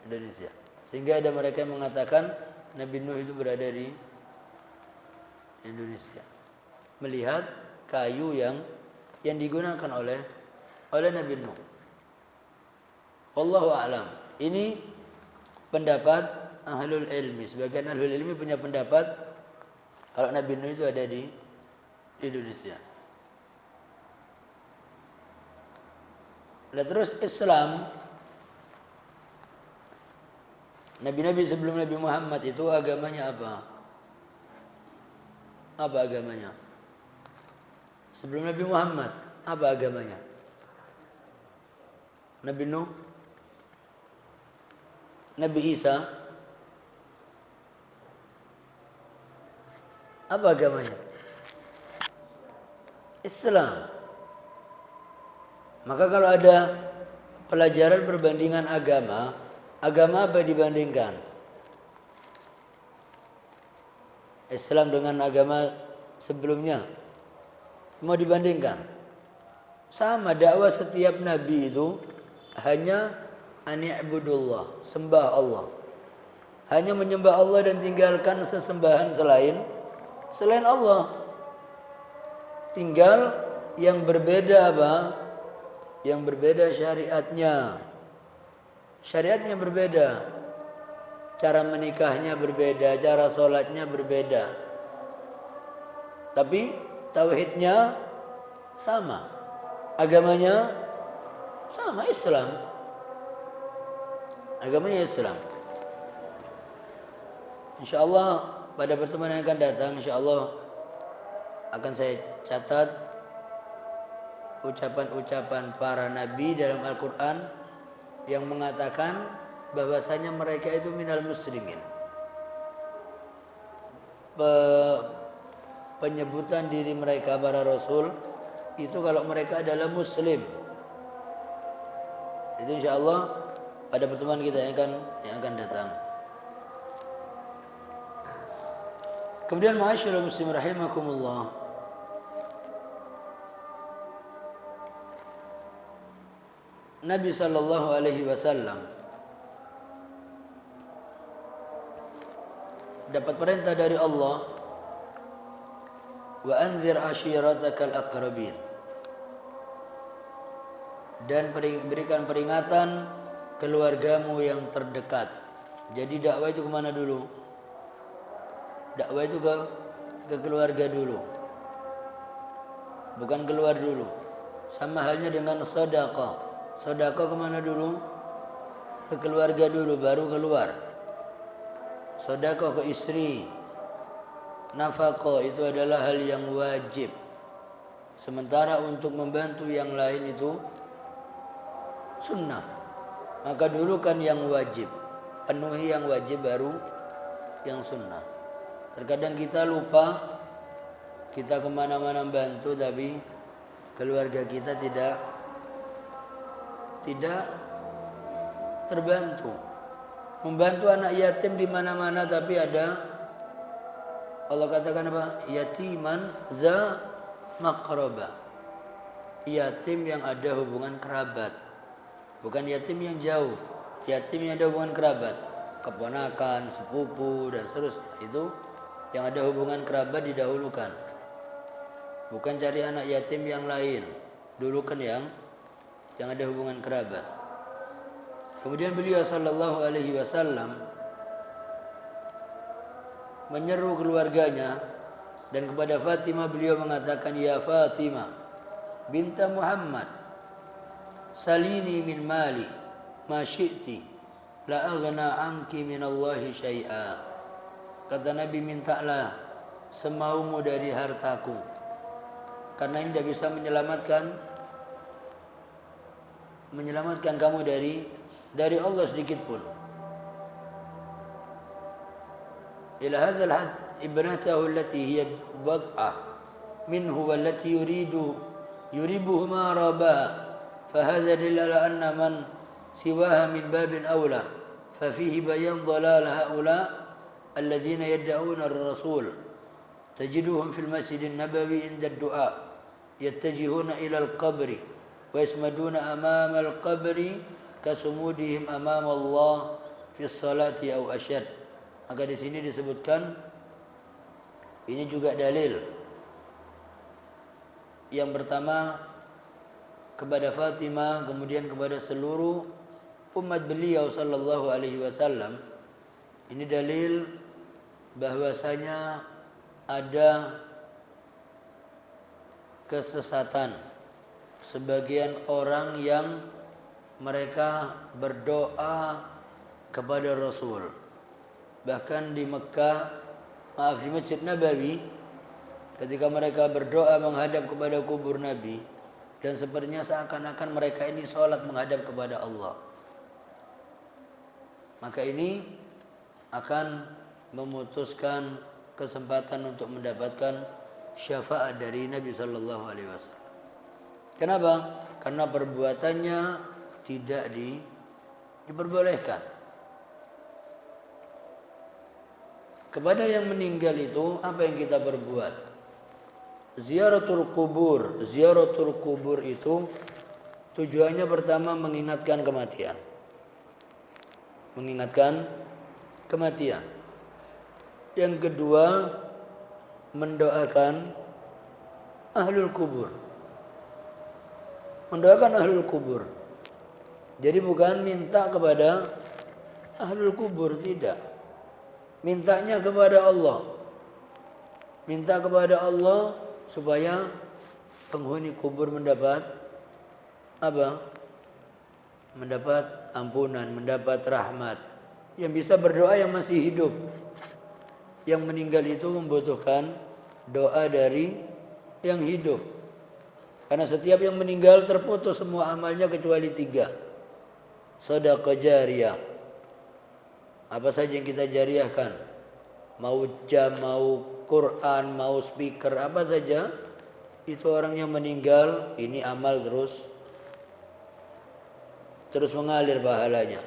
Indonesia. Sehingga ada mereka yang mengatakan Nabi Nuh itu berada di Indonesia, melihat kayu yang digunakan oleh Nabi Nuh. Wallahu a'lam. Ini pendapat ahlul ilmi. Sebagian ahlul ilmi punya pendapat kalau Nabi Nuh itu ada di Indonesia. Nah, terus Islam, Nabi-Nabi sebelum Nabi Muhammad itu agamanya apa? Apa agamanya? Sebelum Nabi Muhammad, apa agamanya? Nabi Nuh, Nabi Isa, apa agamanya? Islam. Maka kalau ada pelajaran perbandingan agama apa dibandingkan? Islam dengan agama sebelumnya. Mau dibandingkan? Sama, dakwah setiap nabi itu hanya ani'budullah, sembah Allah. Hanya menyembah Allah dan tinggalkan sesembahan selain Allah. Tinggal yang berbeda apa? Yang berbeda syariatnya. Syariatnya berbeda. Cara menikahnya berbeda, cara sholatnya berbeda. Tapi tauhidnya sama. Agamanya sama, Islam. Agamanya Islam. InsyaAllah pada pertemuan yang akan datang, InsyaAllah akan saya catat ucapan-ucapan para nabi dalam Al-Quran yang mengatakan bahwasanya mereka itu minal muslimin. Penyebutan diri mereka para rasul itu kalau mereka adalah muslim. Itu insyaallah pada pertemuan kita yang akan datang. Kemudian ma'asyiral muslimin rahimakumullah, Nabi sallallahu alaihi wasallam dapat perintah dari Allah, wa anzir ashiratakal aqrabin, dan berikan peringatan keluargamu yang terdekat. Jadi dakwah itu kemana dulu? Dakwah itu ke keluarga dulu, bukan keluar dulu. Sama halnya dengan sedekah. Sedekah kemana dulu? Ke keluarga dulu, baru keluar. Sedekah ke istri, nafkah itu adalah hal yang wajib. Sementara untuk membantu yang lain itu sunnah. Maka dulu kan yang wajib, penuhi yang wajib baru yang sunnah. Terkadang kita lupa, kita kemana-mana bantu, tapi keluarga kita tidak terbantu. Membantu anak yatim di mana-mana, tapi ada Allah katakan apa? Yatiman za maqraba. Yatim yang ada hubungan kerabat. Bukan yatim yang jauh. Yatim yang ada hubungan kerabat. Keponakan, sepupu, dan seterusnya. Itu yang ada hubungan kerabat didahulukan. Bukan cari anak yatim yang lain. Dulukan yang ada hubungan kerabat. Kemudian beliau sallallahu alaihi wasallam menyeru keluarganya, dan kepada Fatimah beliau mengatakan, ya Fatimah binta Muhammad, salini min mali ma syi'ti la aghna anki min Allahi syai'a. Kata Nabi, mintalah semaumu dari hartaku, karena ini tidak bisa menyelamatkan kamu dari Allah sedikit pun. إلى هذا الحد ابنته التي هي بضعة منه والتي يريبه ما رابها، فهذا دليل على أن من سواها من باب أولى، ففيه بيان ضلال هؤلاء الذين يدعون الرسول. تجدهم في المسجد النبوي عند الدعاء يتجهون إلى القبر ويسمدون أمام القبر كصمودهم أمام الله في الصلاة أو أشد. Maka di sini disebutkan, ini juga dalil. Yang pertama kepada Fatimah, kemudian kepada seluruh umat beliau sallallahu alaihi wasallam. Ini dalil bahwasanya ada kesesatan sebagian orang yang mereka berdoa kepada Rasul. Bahkan di Mekah, di Masjid Nabawi, ketika mereka berdoa menghadap kepada kubur Nabi, dan sepertinya seakan-akan mereka ini sholat menghadap kepada Allah, maka ini akan memutuskan kesempatan untuk mendapatkan syafaat dari Nabi Sallallahu Alaihi Wasallam. Kenapa? Karena perbuatannya tidak diperbolehkan. Kepada yang meninggal itu apa yang kita berbuat? Ziaratul kubur itu tujuannya pertama mengingatkan kematian. Yang kedua mendoakan ahlul kubur. Jadi bukan minta kepada ahlul kubur, tidak. Mintanya kepada Allah. Minta kepada Allah supaya penghuni kubur mendapat apa? Mendapat ampunan, mendapat rahmat. Yang bisa berdoa yang masih hidup. Yang meninggal itu membutuhkan doa dari yang hidup. Karena setiap yang meninggal terputus semua amalnya kecuali 3. Sedekah jariyah. Apa saja yang kita jariahkan, mau jam, mau Quran, mau speaker, apa saja, itu orang yang meninggal, ini amal terus mengalir pahalanya.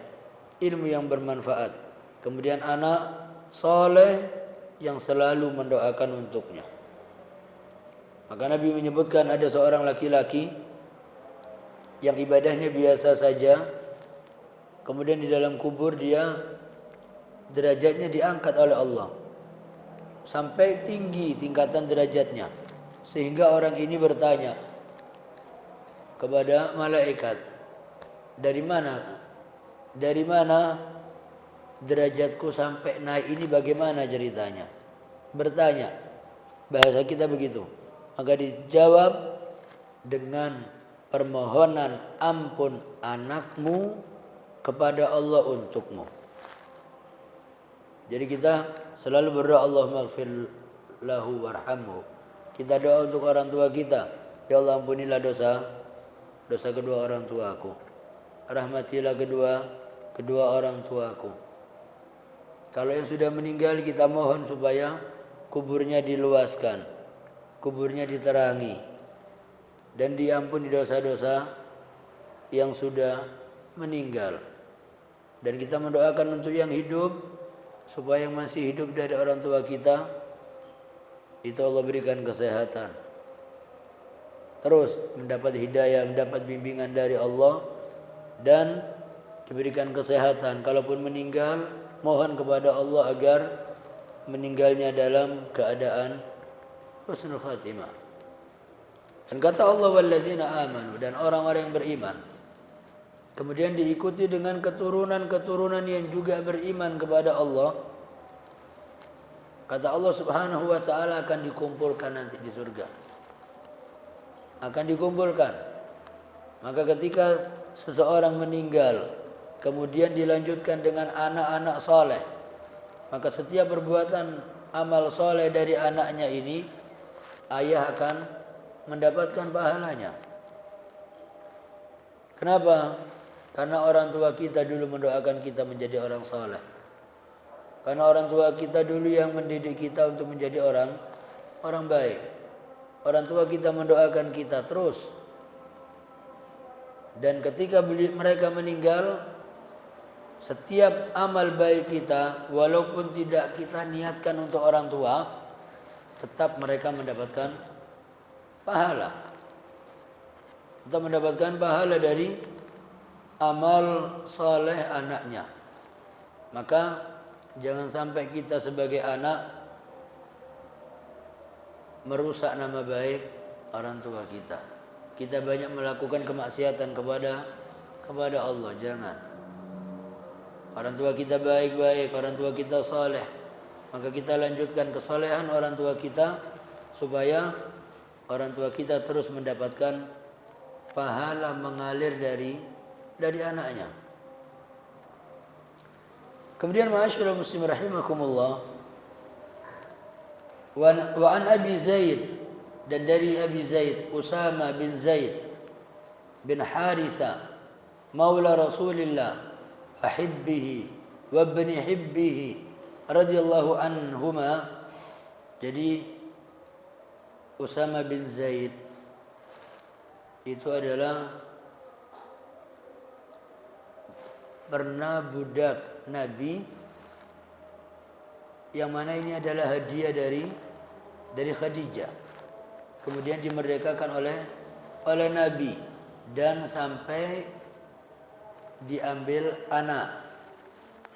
Ilmu yang bermanfaat. Kemudian anak soleh yang selalu mendoakan untuknya. Maka Nabi menyebutkan ada seorang laki-laki yang ibadahnya biasa saja, kemudian di dalam kubur dia derajatnya diangkat oleh Allah sampai tinggi tingkatan derajatnya, sehingga orang ini bertanya kepada malaikat, dari mana derajatku sampai naik ini, bagaimana ceritanya? Bertanya, bahasa kita begitu. Maka dijawab dengan permohonan ampun anakmu kepada Allah untukmu. Jadi kita selalu berdoa, Allahumma ighfir lahu warhamhu. Kita doa untuk orang tua kita, ya Allah ampunilah dosa kedua orang tuaku. Rahmatilah kedua orang tuaku. Kalau yang sudah meninggal kita mohon supaya kuburnya diluaskan, kuburnya diterangi, dan diampuni dosa-dosa yang sudah meninggal. Dan kita mendoakan untuk yang hidup, supaya yang masih hidup dari orang tua kita, itu Allah berikan kesehatan, terus mendapat hidayah, mendapat bimbingan dari Allah, dan diberikan kesehatan. Kalaupun meninggal, mohon kepada Allah agar meninggalnya dalam keadaan husnul khatimah. Dan kata Allah, walladzina amanu, dan orang-orang yang beriman. Kemudian diikuti dengan keturunan-keturunan yang juga beriman kepada Allah. Kata Allah Subhanahu wa taala, akan dikumpulkan nanti di surga. Akan dikumpulkan. Maka ketika seseorang meninggal, kemudian dilanjutkan dengan anak-anak soleh, maka setiap perbuatan amal soleh dari anaknya ini, ayah akan mendapatkan pahalanya. Kenapa? Karena orang tua kita dulu mendoakan kita menjadi orang soleh. Karena orang tua kita dulu yang mendidik kita untuk menjadi orang baik. Orang tua kita mendoakan kita terus. Dan ketika mereka meninggal, setiap amal baik kita, walaupun tidak kita niatkan untuk orang tua, tetap mereka mendapatkan pahala. Tetap mendapatkan pahala dari amal saleh anaknya. Maka jangan sampai kita sebagai anak merusak nama baik orang tua kita. Kita banyak melakukan kemaksiatan kepada Allah. Jangan. Orang tua kita baik-baik, orang tua kita saleh, maka kita lanjutkan kesalehan orang tua kita, supaya orang tua kita terus mendapatkan pahala mengalir dari anaknya. Kemudian ma'asyiral muslimin rahimakumullah, wa an Abi Zaid, dan dari Abi Zaid, Usama bin Zaid bin Haritha maula Rasulillah ahibbihi wa ibni hibbihi radhiyallahu anhuma. Jadi Usama bin Zaid itu adalah pernah budak Nabi, yang mana ini adalah hadiah dari Khadijah. Kemudian dimerdekakan oleh Nabi, dan sampai diambil anak.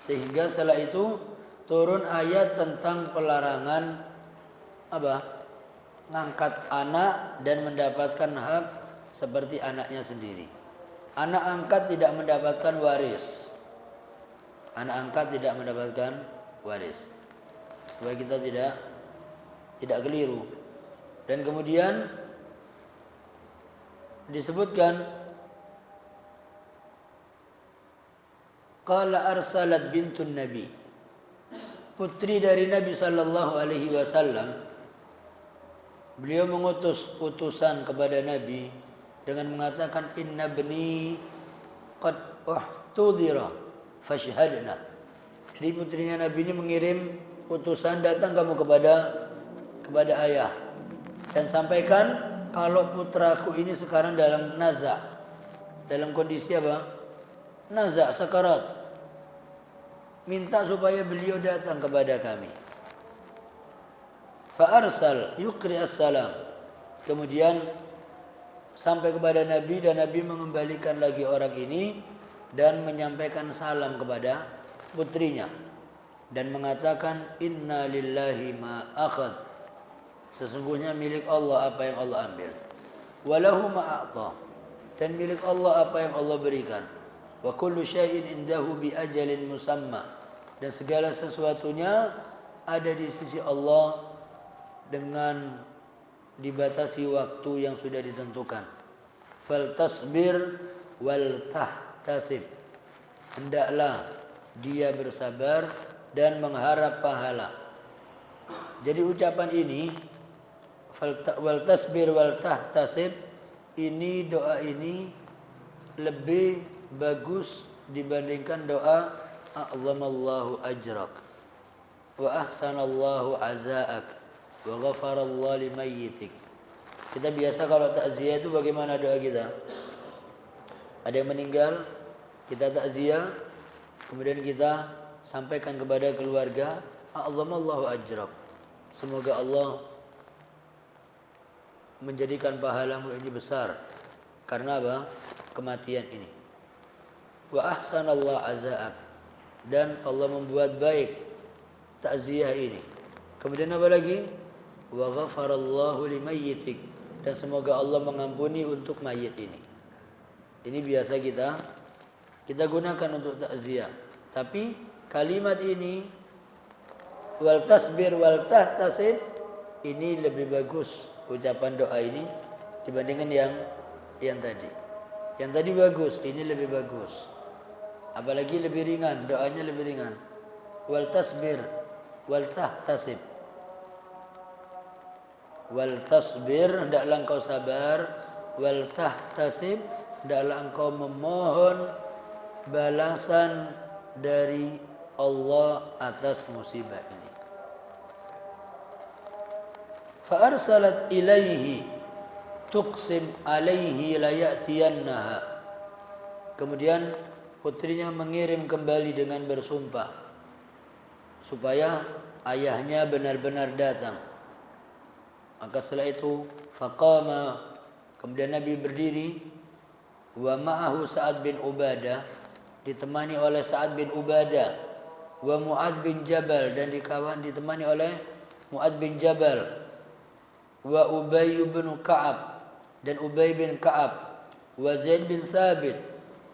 Sehingga setelah itu turun ayat tentang pelarangan ngangkat anak dan mendapatkan hak seperti anaknya sendiri. Anak angkat tidak mendapatkan waris. Anak angkat tidak mendapatkan waris. Supaya kita tidak keliru. Dan kemudian disebutkan, qala arsalat bintun nabi, putri dari Nabi sallallahu alaihi wasallam, beliau mengutus utusan kepada Nabi dengan mengatakan, inna bni qad uhtudira fashhadna. Jadi putrinya Nabi ini mengirim utusan, datang kamu kepada ayah dan sampaikan kalau putraku ini sekarang dalam naza, dalam kondisi naza, sakarat. Minta supaya beliau datang kepada kami. Fa arsal yuqri as-salam. Kemudian sampai kepada Nabi, dan Nabi mengembalikan lagi orang ini dan menyampaikan salam kepada putrinya dan mengatakan, inna lillahi ma akhad, sesungguhnya milik Allah apa yang Allah ambil, walahu ma a'ta, dan milik Allah apa yang Allah berikan, wa kullu syai'in indahu bi ajalin musamma, dan segala sesuatunya ada di sisi Allah dengan dibatasi waktu yang sudah ditentukan. Fal tasbir wal tahtasib, hendaklah dia bersabar dan mengharap pahala. Jadi ucapan ini, wal tasbir wal tahtasib, ini doa ini lebih bagus dibandingkan doa a'zamallahu ajrak wa ahsanallahu azaak wa ghafarallahu limayyitik. Kita biasa kalau takziah itu bagaimana doa kita? Ada yang meninggal, kita takziah, kemudian kita sampaikan kepada keluarga, a'zamallahu ajrak. Semoga Allah menjadikan pahalamu ini besar. Karena apa? Kematian ini. Wa ahsanallahu azaak. Dan Allah membuat baik takziah ini. Kemudian apa lagi? Wa ghafarallahu limayyitik. Dan semoga Allah mengampuni untuk mayit ini. Ini biasa kita gunakan untuk takziah. Tapi kalimat ini wal tasbir wal tahtasib ini lebih bagus ucapan doa ini dibandingkan yang tadi. Yang tadi bagus, ini lebih bagus. Apalagi lebih ringan, doanya lebih ringan. Wal tasbir wal tahtasib. Wal tasbir, hendaklah engkau sabar. Wal tahtasib, hendaklah engkau memohon balasan dari Allah atas musibah ini. Fa arsalat ilaihi tuqsim alaihi la ya'tiyannaha. Kemudian putrinya mengirim kembali dengan bersumpah supaya ayahnya benar-benar datang. Maka setelah itu faqama, kemudian Nabi berdiri, wa ma'ahu Sa'ad bin Ubadah, ditemani oleh Sa'ad bin Ubadah, wa Mu'adz bin Jabal, dan ditemani oleh Mu'adz bin Jabal, wa Ubay bin Ka'ab, dan Ubay bin Ka'ab, wa Zaid bin Thabit,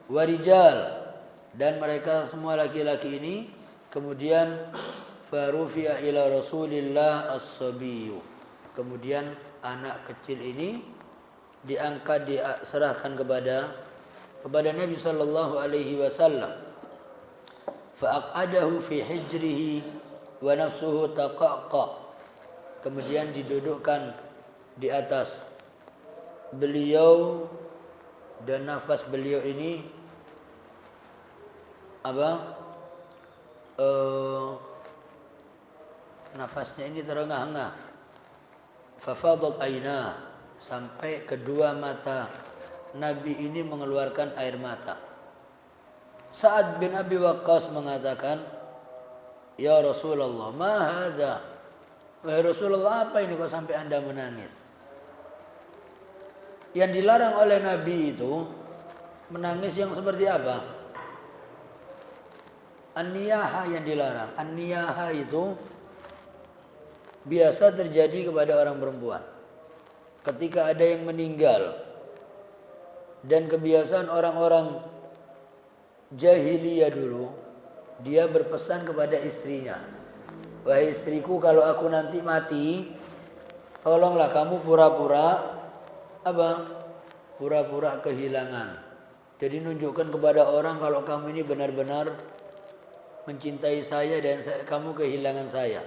wa rijal, dan mereka semua laki-laki ini. Kemudian farufi'a ila Rasulillah as-sabiyyu, kemudian anak kecil ini diangkat, diserahkan kepada Nabi sallallahu alaihi wasallam. Fa'aqadahu fi hijrihi wa nafsuhu taqaqa, kemudian didudukkan di atas beliau dan nafas beliau ini nafasnya ini terengah-engah. Fafadat aina, sampai kedua mata Nabi ini mengeluarkan air mata. Sa'ad bin Abi Waqqas mengatakan, ya Rasulullah, ma hadza? Wahai Rasulullah, apa ini kok sampai Anda menangis? Yang dilarang oleh Nabi itu menangis yang seperti apa? An-niyaha yang dilarang. An-niyaha itu biasa terjadi kepada orang perempuan. Ketika ada yang meninggal, dan kebiasaan orang-orang jahiliyah dulu, dia berpesan kepada istrinya, wahai istriku, kalau aku nanti mati, tolonglah kamu pura-pura pura-pura kehilangan. Jadi nunjukkan kepada orang kalau kamu ini benar-benar mencintai saya dan kamu kehilangan saya.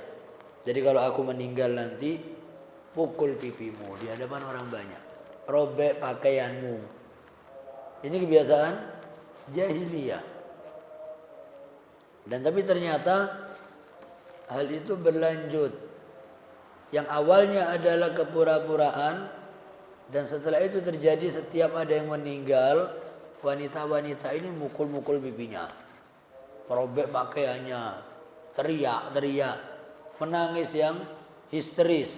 Jadi kalau aku meninggal nanti, pukul pipimu di hadapan orang banyak, robek pakaianmu. Ini kebiasaan jahiliyah. Dan tapi ternyata hal itu berlanjut. Yang awalnya adalah kepura-puraan, dan setelah itu terjadi setiap ada yang meninggal, wanita-wanita ini mukul-mukul pipinya, merobek pakaiannya, teriak-teriak, menangis yang histeris.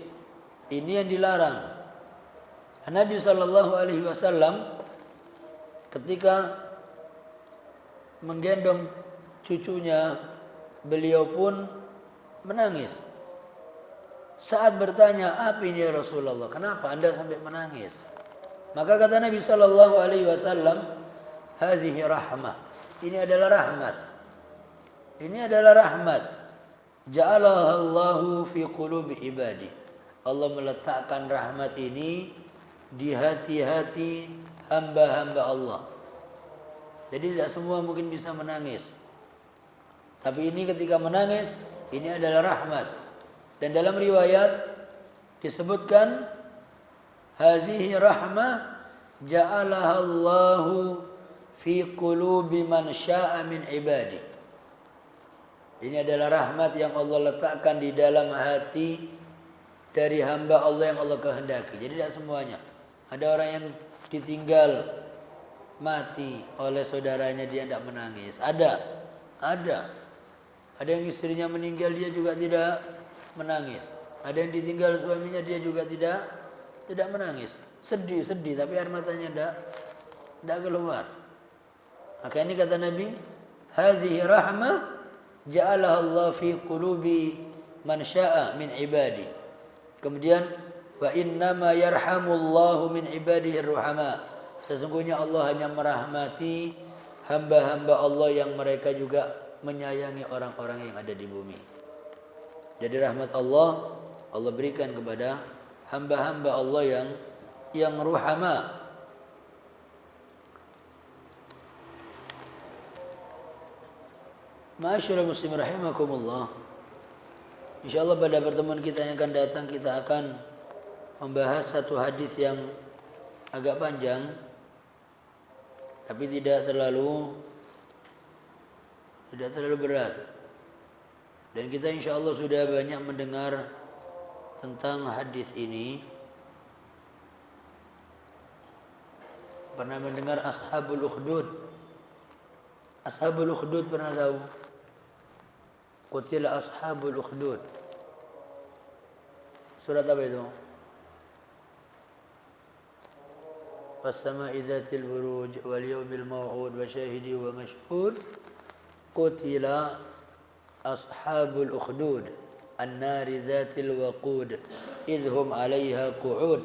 Ini yang dilarang. Nabi sallallahu alaihi wasallam ketika menggendong cucunya, beliau pun menangis. Saat bertanya, apa ini ya Rasulullah? Kenapa Anda sampai menangis? Maka kata Nabi sallallahu alaihi wasallam, hazihi rahmah. Ini adalah rahmat. Ini adalah rahmat. Ja'alaha Allahu fi qulubi ibadi. Allah meletakkan rahmat ini di hati-hati hamba-hamba Allah. Jadi tidak semua mungkin bisa menangis. Tapi ini ketika menangis, ini adalah rahmat. Dan dalam riwayat disebutkan, hadhihi rahmah ja'alaha Allahu fi qulubi man syaa min ibadi. Ini adalah rahmat yang Allah letakkan di dalam hati dari hamba Allah yang Allah kehendaki. Jadi tidak semuanya. Ada orang yang ditinggal mati oleh saudaranya dia tidak menangis. Ada. Ada yang istrinya meninggal dia juga tidak menangis. Ada yang ditinggal suaminya dia juga tidak menangis. Sedih tapi air matanya tidak keluar. Maka ini kata Nabi, hadhihi rahmah ja'alaha Allah fi qulubi man syaa min ibadi. Kemudian wa innama yarhamullahu min ibadihi ruhama. Sesungguhnya Allah hanya merahmati hamba-hamba Allah yang mereka juga menyayangi orang-orang yang ada di bumi. Jadi rahmat Allah berikan kepada hamba-hamba Allah yang ruhama. Ma'asyiral muslimin rahimakumullah. Insyaallah pada pertemuan kita yang akan datang kita akan membahas satu hadis yang agak panjang tapi tidak terlalu berat. Dan kita insyaallah sudah banyak mendengar tentang hadis ini. Pernah mendengar Ashabul Ukhdud? Ashabul Ukhdud pernah tahu? Qutila Ashabul Ukhdud. Surat apa itu? Was-sama'i dzatil buruj wal yawmil maw'ud wa syahidi wa mashhud. Qutila Ashabul Ukhdud an-nari dzatil waqud idhum 'alaiha qu'ud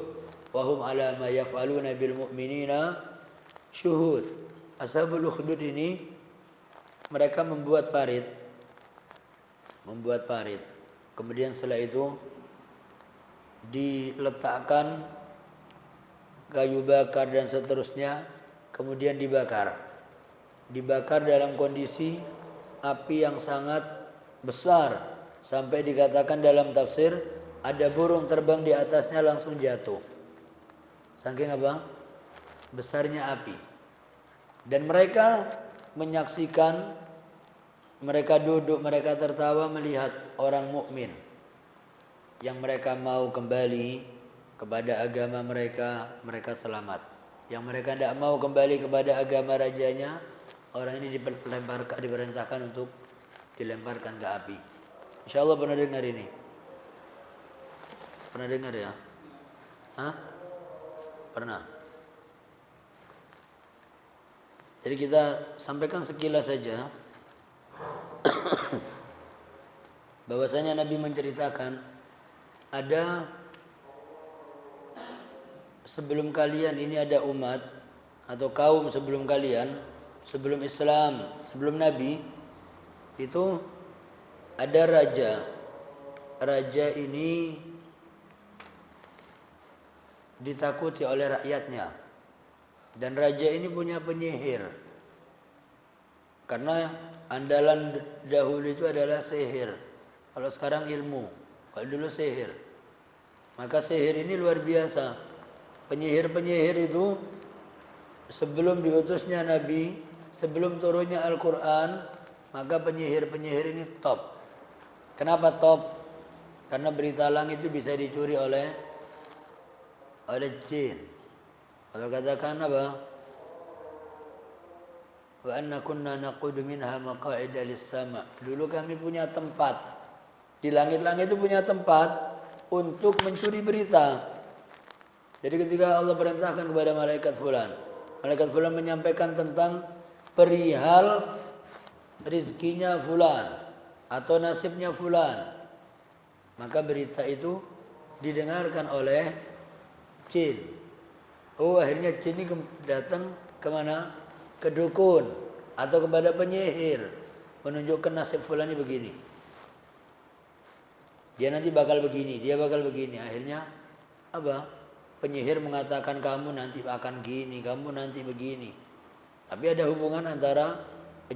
wa hum 'ala ma yaf'aluna bil mu'minina syuhud. Ashabul Ukhdud ini mereka membuat parit. Kemudian setelah itu diletakkan kayu bakar dan seterusnya, kemudian dibakar dalam kondisi api yang sangat besar sampai dikatakan dalam tafsir ada burung terbang di atasnya langsung jatuh. Saking apa? Besarnya api. Dan mereka menyaksikan, mereka duduk, mereka tertawa melihat orang mukmin yang mereka mau kembali kepada agama mereka, mereka selamat. Yang mereka tidak mau kembali kepada agama rajanya, orang ini diperintahkan untuk dilemparkan ke api. Insyaallah pernah dengar ini? Pernah dengar ya? Hah? Pernah. Jadi kita sampaikan sekilas saja bahwasanya Nabi menceritakan ada sebelum kalian ini ada umat atau kaum sebelum kalian, sebelum Islam, sebelum Nabi itu ada raja. Raja ini ditakuti oleh rakyatnya. Dan raja ini punya penyihir. Karena andalan dahulu itu adalah sihir. Kalau sekarang ilmu, kalau dulu sihir. Maka sihir ini luar biasa. Penyihir-penyihir itu sebelum diutusnya Nabi, sebelum turunnya Al-Quran, maka penyihir-penyihir ini top. Kenapa top? Karena berita langit itu bisa dicuri oleh jin. Kalau katakan apa? Wa anna kunna naqudu minha maqa'ida lis-sama'. Dulu kami punya tempat. Di langit-langit itu punya tempat untuk mencuri berita. Jadi ketika Allah perintahkan kepada malaikat fulan menyampaikan tentang perihal rizkinya fulan atau nasibnya fulan, maka berita itu didengarkan oleh jin. Oh, akhirnya jin ini datang kemana? Ke dukun atau kepada penyihir, menunjukkan nasib fulan ini begini. Dia nanti bakal begini, dia bakal begini. Akhirnya apa? Penyihir mengatakan kamu nanti akan gini, kamu nanti begini. Tapi ada hubungan antara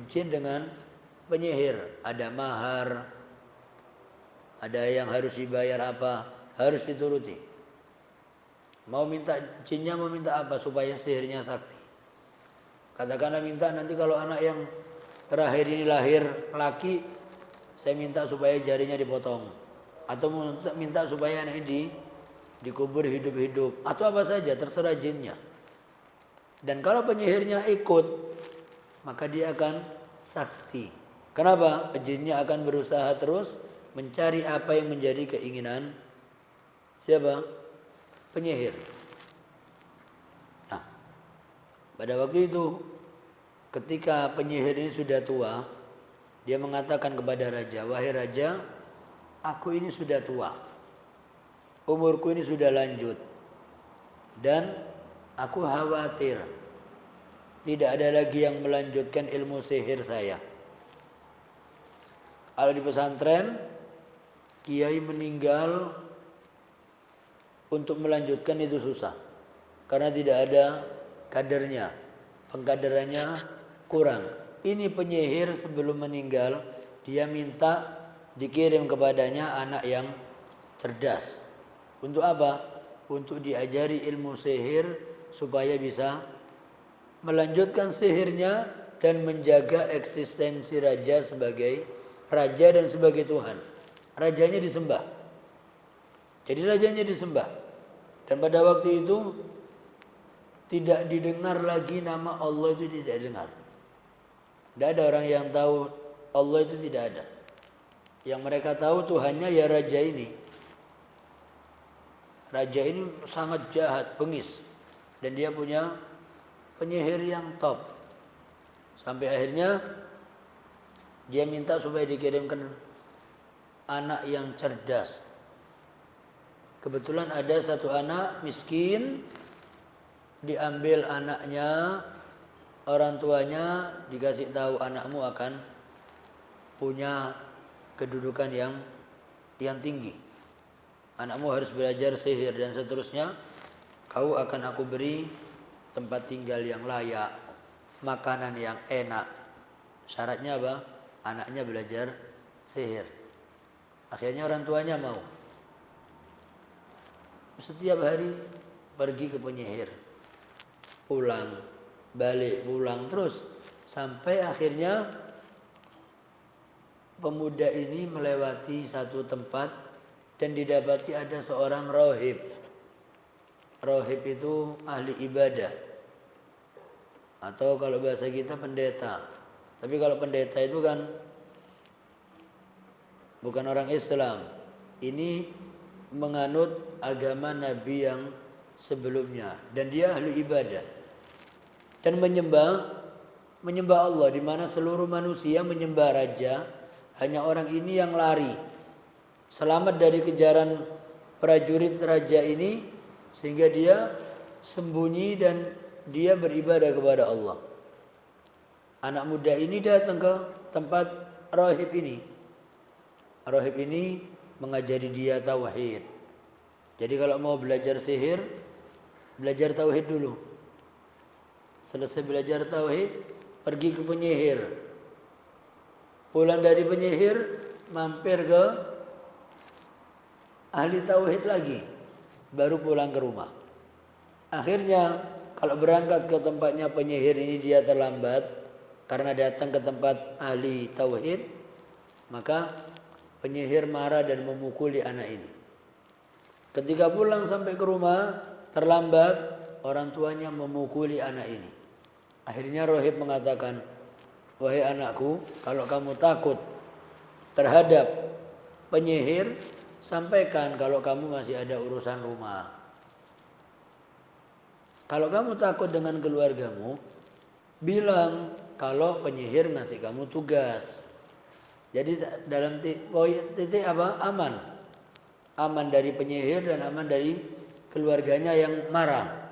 jin dengan penyihir. Ada mahar, ada yang harus dibayar apa, harus dituruti. Jinnya mau minta apa supaya sihirnya sakti. Katakanlah minta nanti kalau anak yang terakhir ini lahir laki, saya minta supaya jarinya dipotong. atau minta supaya anak ini dikubur hidup-hidup atau apa saja, terserah jinnya. Dan kalau penyihirnya ikut, maka dia akan sakti. Kenapa? Jinnya akan berusaha terus mencari apa yang menjadi keinginan siapa? Penyihir. Nah, pada waktu itu ketika penyihir ini sudah tua, dia mengatakan kepada raja, "Wahai raja, aku ini sudah tua. Umurku ini sudah lanjut. Dan aku khawatir tidak ada lagi yang melanjutkan ilmu sihir saya. Kalau di pesantren, kiai meninggal untuk melanjutkan itu susah. Karena tidak ada kadernya. Pengkaderannya kurang. Ini penyihir sebelum meninggal, dia minta dikirim kepadanya anak yang cerdas. Untuk apa? Untuk diajari ilmu sihir supaya bisa melanjutkan sihirnya dan menjaga eksistensi raja sebagai raja dan sebagai Tuhan. Rajanya disembah. Jadi rajanya disembah. Dan pada waktu itu tidak didengar lagi nama Allah, itu tidak dengar. Tidak ada orang yang tahu Allah, itu tidak ada. Yang mereka tahu Tuhannya ya raja ini. Raja ini sangat jahat, bengis. Dan dia punya penyihir yang top. Sampai akhirnya dia minta supaya dikirimkan anak yang cerdas. Kebetulan ada satu anak miskin, diambil anaknya, orang tuanya dikasih tahu anakmu akan punya kedudukan yang tinggi. Anakmu harus belajar sihir dan seterusnya. Kau akan aku beri tempat tinggal yang layak, makanan yang enak. Syaratnya apa? Anaknya belajar sihir. Akhirnya orang tuanya mau. Setiap hari pergi ke penyihir. Pulang, balik, pulang terus. Sampai akhirnya pemuda ini melewati satu tempat dan didapati ada seorang rohib. Rohib itu ahli ibadah. Atau kalau bahasa kita pendeta. Tapi kalau pendeta itu kan bukan orang Islam. Ini menganut agama Nabi yang sebelumnya. Dan dia ahli ibadah. Dan menyembah Allah. Di mana seluruh manusia menyembah raja. Hanya orang ini yang lari. Selamat dari kejaran prajurit raja ini, sehingga dia sembunyi dan dia beribadah kepada Allah. Anak muda ini datang ke tempat rohib ini. Rohib ini mengajari dia tauhid. Jadi kalau mau belajar sihir, belajar tauhid dulu. Selesai belajar tauhid, pergi ke penyihir. Pulang dari penyihir, mampir ke ahli tauhid lagi, baru pulang ke rumah. Akhirnya kalau berangkat ke tempatnya penyihir ini dia terlambat karena datang ke tempat ahli tauhid, maka penyihir marah dan memukuli anak ini. Ketika pulang sampai ke rumah terlambat, orang tuanya memukuli anak ini. Akhirnya rohib mengatakan, "Wahai anakku, kalau kamu takut terhadap penyihir, sampaikan kalau kamu masih ada urusan rumah. Kalau kamu takut dengan keluargamu, bilang kalau penyihir ngasih kamu tugas." Jadi dalam titik apa? Aman. Aman dari penyihir dan aman dari keluarganya yang marah.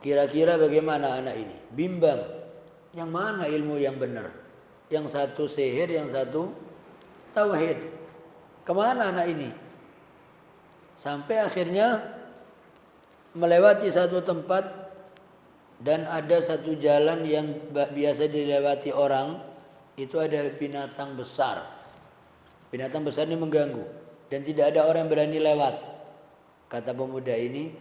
Kira-kira bagaimana anak ini? Bimbang. Yang mana ilmu yang benar? Yang satu sihir, yang satu tauhid. Kemana anak ini? Sampai akhirnya melewati satu tempat dan ada satu jalan yang biasa dilewati orang. Itu ada binatang besar. Binatang besar ini mengganggu dan tidak ada orang yang berani lewat. Kata pemuda ini,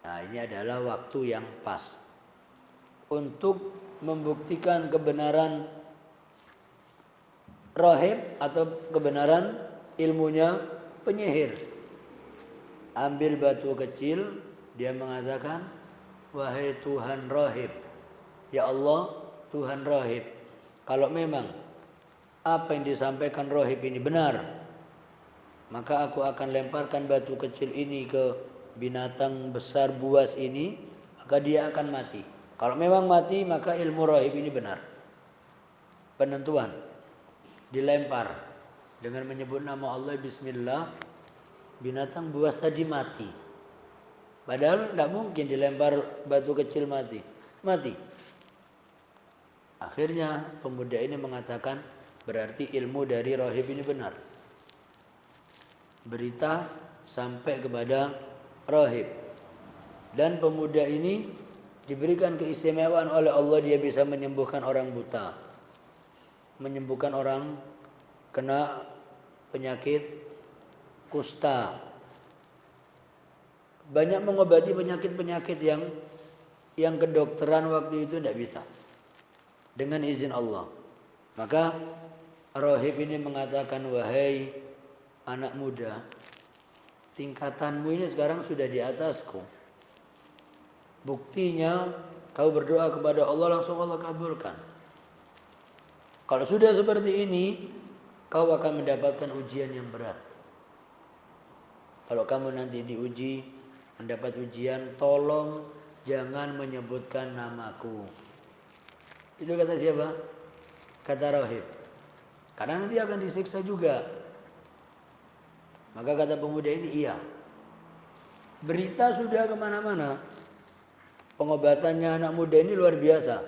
nah ini adalah waktu yang pas untuk membuktikan kebenaran rahib atau kebenaran ilmunya penyihir. Ambil batu kecil, dia mengatakan, wahai Tuhan rahib, ya Allah Tuhan rahib, kalau memang apa yang disampaikan rahib ini benar, maka aku akan lemparkan batu kecil ini ke binatang besar buas ini, maka dia akan mati. Kalau memang mati, maka ilmu rahib ini benar. Penentuan dilempar dengan menyebut nama Allah, bismillah, binatang buas tadi mati. Padahal tidak mungkin dilempar batu kecil mati. Akhirnya pemuda ini mengatakan, berarti ilmu dari rahib ini benar. Berita sampai kepada rahib, dan pemuda ini diberikan keistimewaan oleh Allah, dia bisa menyembuhkan orang buta, menyembuhkan orang kena penyakit kusta, banyak mengobati penyakit-penyakit yang kedokteran waktu itu tidak bisa, dengan izin Allah. Maka rahib ini mengatakan, wahai anak muda, tingkatanmu ini sekarang sudah di atasku. Buktinya kau berdoa kepada Allah, langsung Allah kabulkan. Kalau sudah seperti ini, kau akan mendapatkan ujian yang berat. Kalau kamu nanti diuji, mendapat ujian, tolong jangan menyebutkan namaku. Itu kata siapa? Kata rahib. Karena nanti akan disiksa juga. Maka kata pemuda ini, iya. Berita sudah kemana-mana. Pengobatannya anak muda ini luar biasa.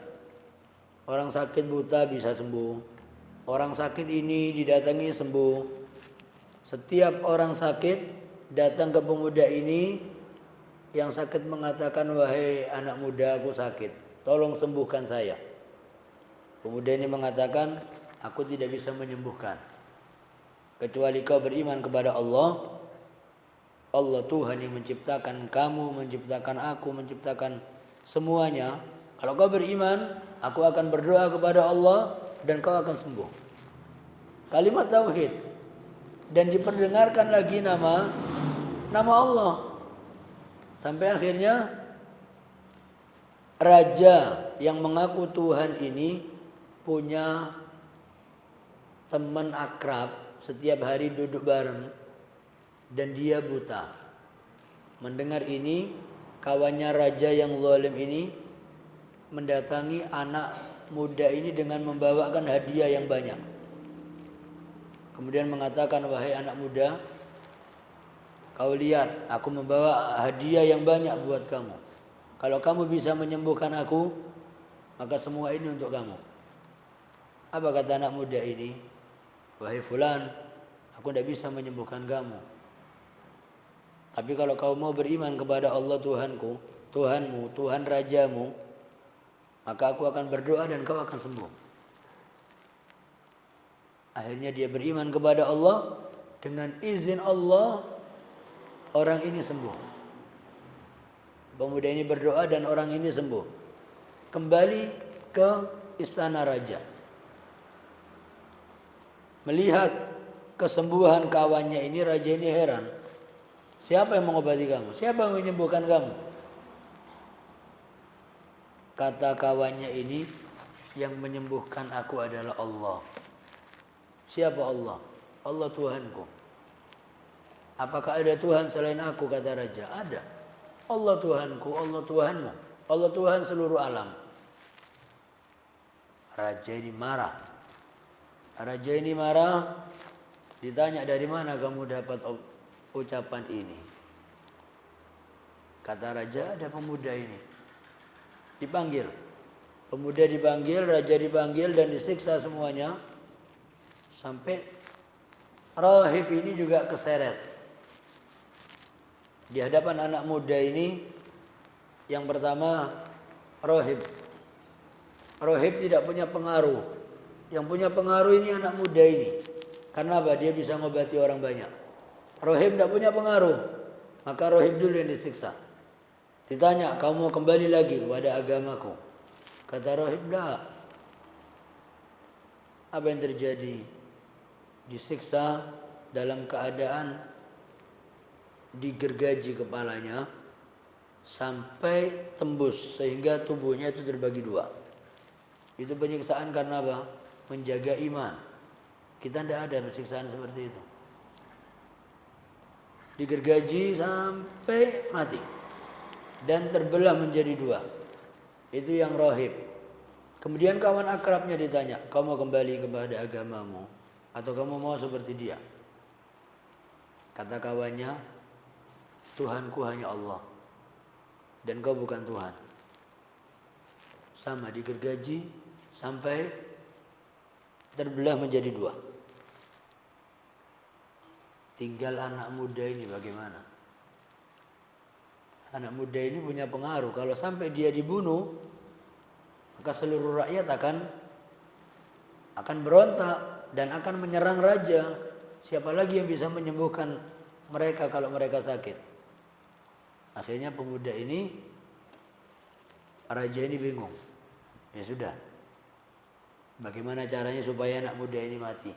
Orang sakit buta bisa sembuh. Orang sakit ini didatangi sembuh. Setiap orang sakit datang ke pemuda ini, yang sakit mengatakan, wahai anak muda, aku sakit, tolong sembuhkan saya. Pemuda ini mengatakan, aku tidak bisa menyembuhkan, kecuali kau beriman kepada Allah. Allah Tuhan yang menciptakan kamu, menciptakan aku, menciptakan semuanya. Kalau kau beriman, aku akan berdoa kepada Allah dan kau akan sembuh. Kalimat tauhid. Dan diperdengarkan lagi nama Allah. Sampai akhirnya raja yang mengaku Tuhan ini punya teman akrab, setiap hari duduk bareng, dan dia buta. Mendengar ini, kawannya raja yang zalim ini mendatangi anak muda ini dengan membawakan hadiah yang banyak. Kemudian mengatakan, wahai anak muda, kau lihat, aku membawa hadiah yang banyak buat kamu. Kalau kamu bisa menyembuhkan aku, maka semua ini untuk kamu. Apa kata anak muda ini? Wahai fulan, aku tidak bisa menyembuhkan kamu. Tapi kalau kau mau beriman kepada Allah Tuhanku, Tuhanmu, Tuhan Rajamu, maka aku akan berdoa dan kau akan sembuh. Akhirnya dia beriman kepada Allah. Dengan izin Allah, orang ini sembuh. Pemuda ini berdoa dan orang ini sembuh. Kembali ke istana raja. Melihat kesembuhan kawannya ini, raja ini heran. Siapa yang mengobati kamu? Siapa yang menyembuhkan kamu? Kata kawannya ini, yang menyembuhkan aku adalah Allah. Siapa Allah? Allah Tuhanku. Apakah ada Tuhan selain aku? Kata raja. Ada. Allah Tuhanku, Allah Tuhanmu. Allah Tuhan seluruh alam. Raja ini marah. Ditanya, dari mana kamu dapat ucapan ini? Kata raja, ada pemuda ini. Dipanggil. Pemuda dipanggil, raja dipanggil dan disiksa semuanya. Sampai rahib ini juga keseret. Di hadapan anak muda ini, yang pertama rahib. Rahib tidak punya pengaruh. Yang punya pengaruh ini anak muda ini. Karena apa? Dia bisa ngobati orang banyak. Rahib tidak punya pengaruh. Maka rahib dulu yang disiksa. Ditanya, kamu mau kembali lagi kepada agamaku? Kata rahib, tidak. Apa yang terjadi? disiksa dalam keadaan digergaji kepalanya sampai tembus sehingga tubuhnya itu terbagi dua. Itu penyiksaan karena apa? Menjaga iman. Kita tidak ada penyiksaan seperti itu. Digergaji sampai mati dan terbelah menjadi dua. Itu yang rohib. Kemudian kawan akrabnya ditanya, kau mau kembali kepada agamamu atau kamu mau seperti dia? Kata kawannya, Tuhanku hanya Allah dan kau bukan Tuhan. Sama, digergaji sampai terbelah menjadi dua. Tinggal anak muda ini bagaimana? Anak muda ini punya pengaruh. Kalau sampai dia dibunuh, maka seluruh rakyat akan berontak dan akan menyerang raja. Siapa lagi yang bisa menyembuhkan mereka kalau mereka sakit? Akhirnya pemuda ini, raja ini bingung. Ya sudah, bagaimana caranya supaya anak muda ini mati?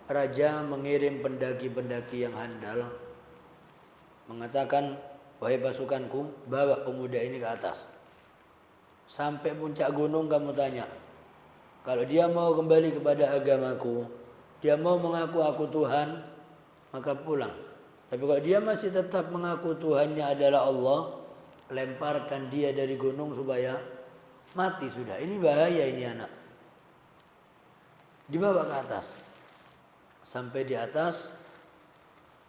Raja mengirim pendaki-pendaki yang handal, mengatakan, wahai pasukanku, bawa pemuda ini ke atas. Sampai puncak gunung kamu tanya. Kalau dia mau kembali kepada agamaku, dia mau mengaku aku Tuhan, maka pulang. Tapi kalau dia masih tetap mengaku Tuhannya adalah Allah, lemparkan dia dari gunung supaya mati sudah. Ini bahaya ini anak. Dibawa ke atas. Sampai di atas,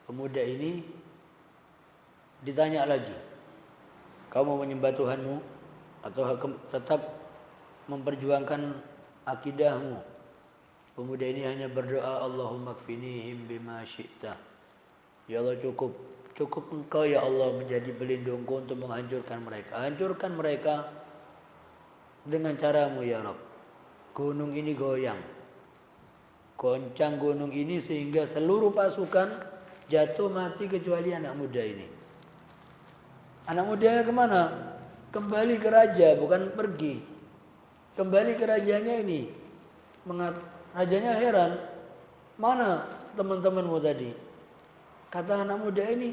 pemuda ini ditanya lagi, kau mau menyembah Tuhanmu atau tetap memperjuangkan akidahmu? Pemuda ini hanya berdoa, Allahumma kfinihim bima syi'ta. Ya Allah, cukup engkau ya Allah menjadi pelindungku untuk menghancurkan mereka. Hancurkan mereka dengan caramu ya Rabb. Gunung ini goyang, goncang gunung ini sehingga seluruh pasukan jatuh mati kecuali anak muda ini. Anak mudanya kemana? Kembali ke raja, bukan pergi. Kembali ke rajanya ini. Rajanya heran, mana teman-temanmu tadi? Kata anak muda ini,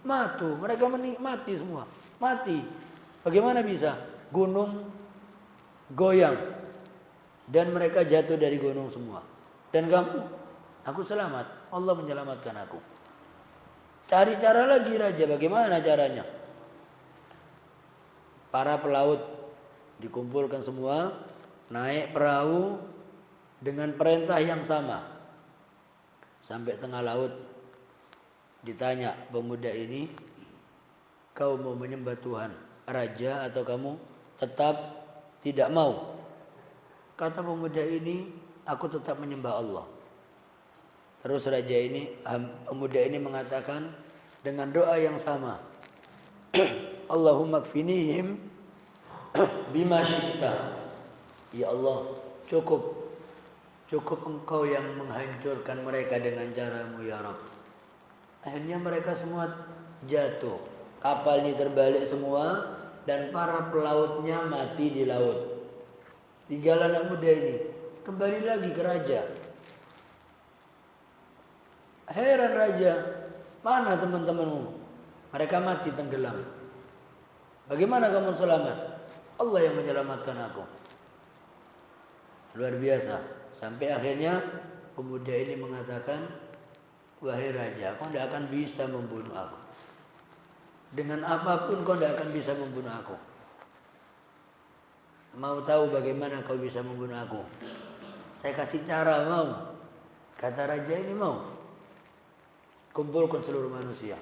mereka mati semua. Mati. Bagaimana bisa? Gunung goyang dan mereka jatuh dari gunung semua. Dan kamu, aku selamat. Allah menyelamatkan aku. Cari cara lagi raja, bagaimana caranya? Para pelaut dikumpulkan semua, naik perahu dengan perintah yang sama. Sampai tengah laut, ditanya pemuda ini, kau mau menyembah Tuhan raja atau kamu tetap tidak mau? Kata pemuda ini, aku tetap menyembah Allah. Terus pemuda ini mengatakan dengan doa yang sama, Allahumma kfinihim bima syi'ta. Ya Allah, cukup engkau yang menghancurkan mereka dengan caramu ya Rabb. Akhirnya mereka semua jatuh. Kapal ini terbalik semua dan para pelautnya mati di laut. Tinggal anak muda ini kembali lagi ke raja. Heran raja, mana teman-temanmu? Mereka mati tenggelam. Bagaimana kamu selamat? Allah yang menyelamatkan aku. Luar biasa. Sampai akhirnya pemuda ini mengatakan, wahai raja, kau tidak akan bisa membunuh aku. Dengan apapun kau tidak akan bisa membunuh aku. Mau tahu bagaimana kau bisa membunuh aku? Saya kasih cara, mau? Kata raja ini, mau. Kumpulkan seluruh manusia.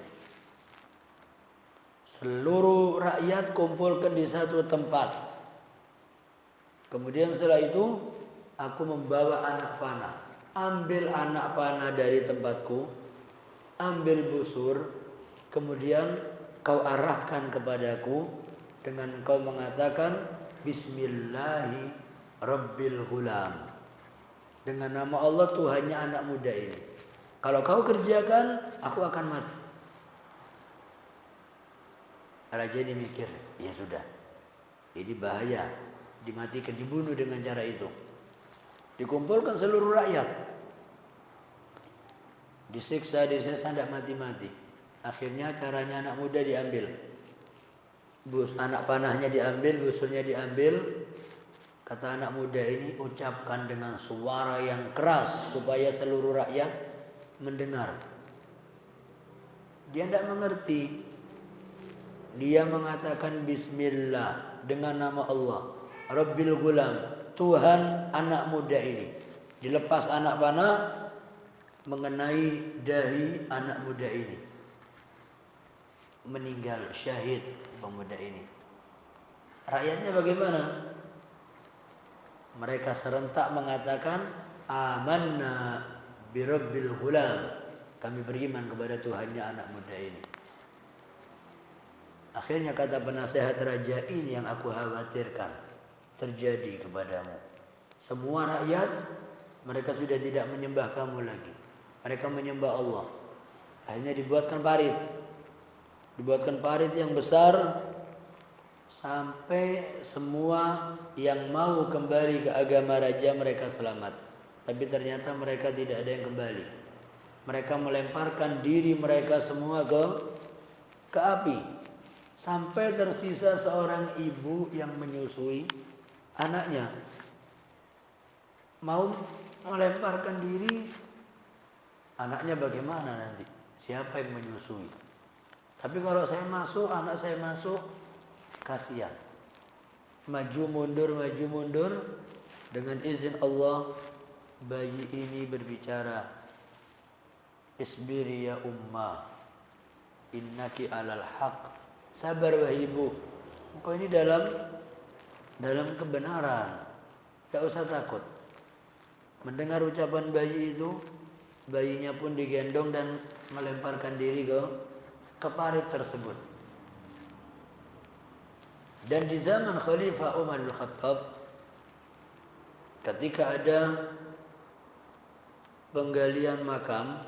Seluruh rakyat kumpulkan di satu tempat. Kemudian setelah itu, aku membawa anak panah. Ambil anak panah dari tempatku, ambil busur, kemudian kau arahkan kepadaku dengan kau mengatakan Bismillahi Rabbil Ghulam. Dengan nama Allah Tuhannya anak muda ini. Kalau kau kerjakan, aku akan mati. Raja ini mikir, ya sudah, ini bahaya, dimatikan, dibunuh dengan cara itu. Dikumpulkan seluruh rakyat. Disiksa tidak mati-mati. Akhirnya caranya anak muda diambil. Anak panahnya diambil, busurnya diambil. Kata anak muda ini, ucapkan dengan suara yang keras supaya seluruh rakyat mendengar. Dia tidak mengerti. Dia mengatakan bismillah, dengan nama Allah, Rabbil Ghulam, Tuhan anak muda ini. Dilepas anak panah, mengenai dahi anak muda ini. Meninggal syahid pemuda ini. Rakyatnya bagaimana? Mereka serentak mengatakan amanna bi Rabbil Ghulam. Kami beriman kepada Tuhannya anak muda ini. Akhirnya kata penasehat raja, ini yang aku khawatirkan terjadi kepadamu. Semua rakyat, mereka sudah tidak menyembah kamu lagi. Mereka menyembah Allah. Akhirnya dibuatkan parit. Dibuatkan parit yang besar sampai semua yang mau kembali ke agama raja mereka selamat. Tapi ternyata mereka tidak ada yang kembali. Mereka melemparkan diri mereka semua ke api. Sampai tersisa seorang ibu yang menyusui anaknya. Mau melemparkan diri, anaknya bagaimana nanti? Siapa yang menyusui? Tapi kalau saya masuk, anak saya masuk, kasihan. Maju mundur. Dengan izin Allah, bayi ini berbicara, Isbiri ya ummah, innaki alal haq. Sabar wahai ibu, engkau ini dalam kebenaran. Tidak usah takut. Mendengar ucapan bayi itu, bayinya pun digendong dan melemparkan diri ke parit tersebut. Dan di zaman Khalifah Umar Al-Khattab, ketika ada penggalian makam,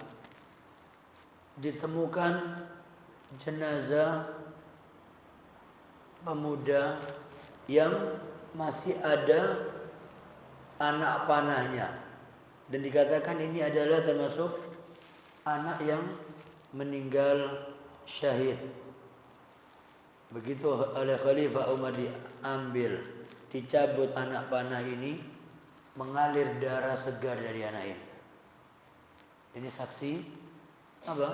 ditemukan jenazah pemuda yang masih ada anak panahnya, dan dikatakan ini adalah termasuk anak yang meninggal syahid. Begitu oleh Khalifah Umar diambil, dicabut anak panah ini, mengalir darah segar dari anak ini. Ini saksi apa?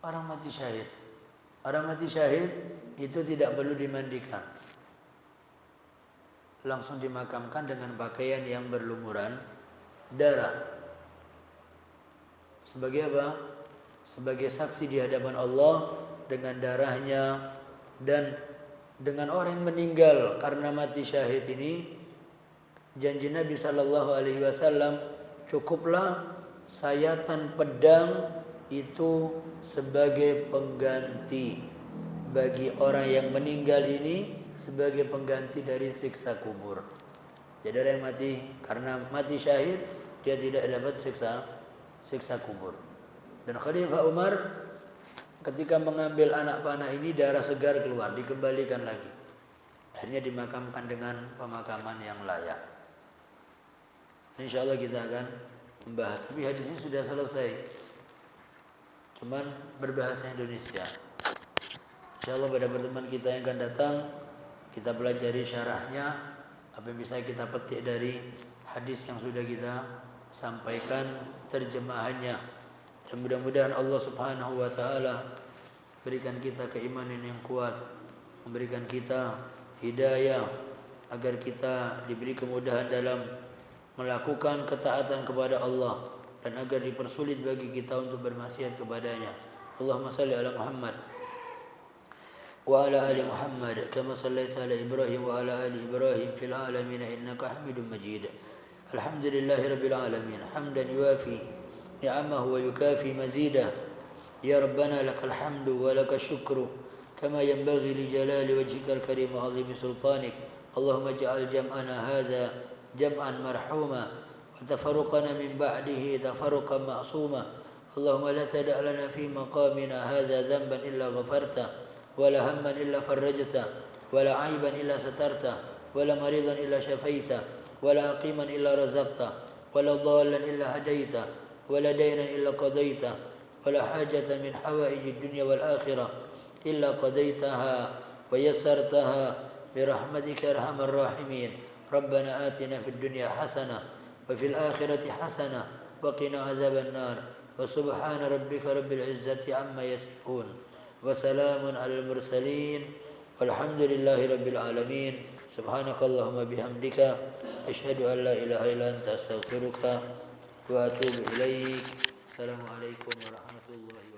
Orang mati syahid. Orang mati syahid itu tidak perlu dimandikan. Langsung dimakamkan dengan pakaian yang berlumuran darah. Sebagai apa? Sebagai saksi di hadapan Allah dengan darahnya, dan dengan orang yang meninggal karena mati syahid ini, janji Nabi sallallahu alaihi wasallam, cukuplah sayatan pedang itu sebagai pengganti bagi orang yang meninggal ini, sebagai pengganti dari siksa kubur. Jadi orang yang mati karena mati syahid, dia tidak dapat siksa kubur. Dan Khalifah Umar ketika mengambil anak panah ini, darah segar keluar, dikembalikan lagi. Akhirnya dimakamkan dengan pemakaman yang layak. Insya Allah kita akan membahas. Tapi hadis ini sudah selesai, cuman berbahasa Indonesia. Insya Allah pada pertemuan kita yang akan datang, kita pelajari syarahnya, apa yang bisa kita petik dari hadis yang sudah kita sampaikan terjemahannya. Dan mudah-mudahan Allah Subhanahu wa taala berikan kita keimanan yang kuat, memberikan kita hidayah agar kita diberi kemudahan dalam melakukan ketaatan kepada Allah, dan agar dipersulit bagi kita untuk bermaksiat kepadanya. Allahumma salli ala Muhammad wa ala ali Muhammad kama sallaita ala Ibrahim wa ala ali Ibrahim fil alamin innaka Hamidum Majid. Alhamdulillahirabbil alamin hamdan yuafi ni'amahu wa yukafi mazidah. Ya Rabbana lakal hamdu wa lakal syukru kama yanbaghi li jalali wajhikal karim wa 'azimi sultanik. Allahumma ij'al jam'ana hadha jam'an marhuma wa tafarruqana min ba'dihi tafarruqan ma'suma. Allahumma la tada' lana fi maqamina hadha dhanban illa ghafarta ولا هما إلا فرجته ولا عيبا إلا سترته ولا مريضا إلا شفيته ولا عقيما إلا رزقته ولا ضالا إلا هديته ولا دينا إلا قضيته ولا حاجة من حوائج الدنيا والآخرة إلا قضيتها ويسرتها برحمتك يا أرحم الراحمين. ربنا آتنا في الدنيا حسنة وفي الآخرة حسنة وقنا عذاب النار. وسبحان ربك رب العزة عما يصفون وسلام على المرسلين والحمد لله رب العالمين. سبحانك اللهم بحمدك أشهد أن لا إله إلا أنت أستغفرك وأتوب إليك. السلام عليكم ورحمة الله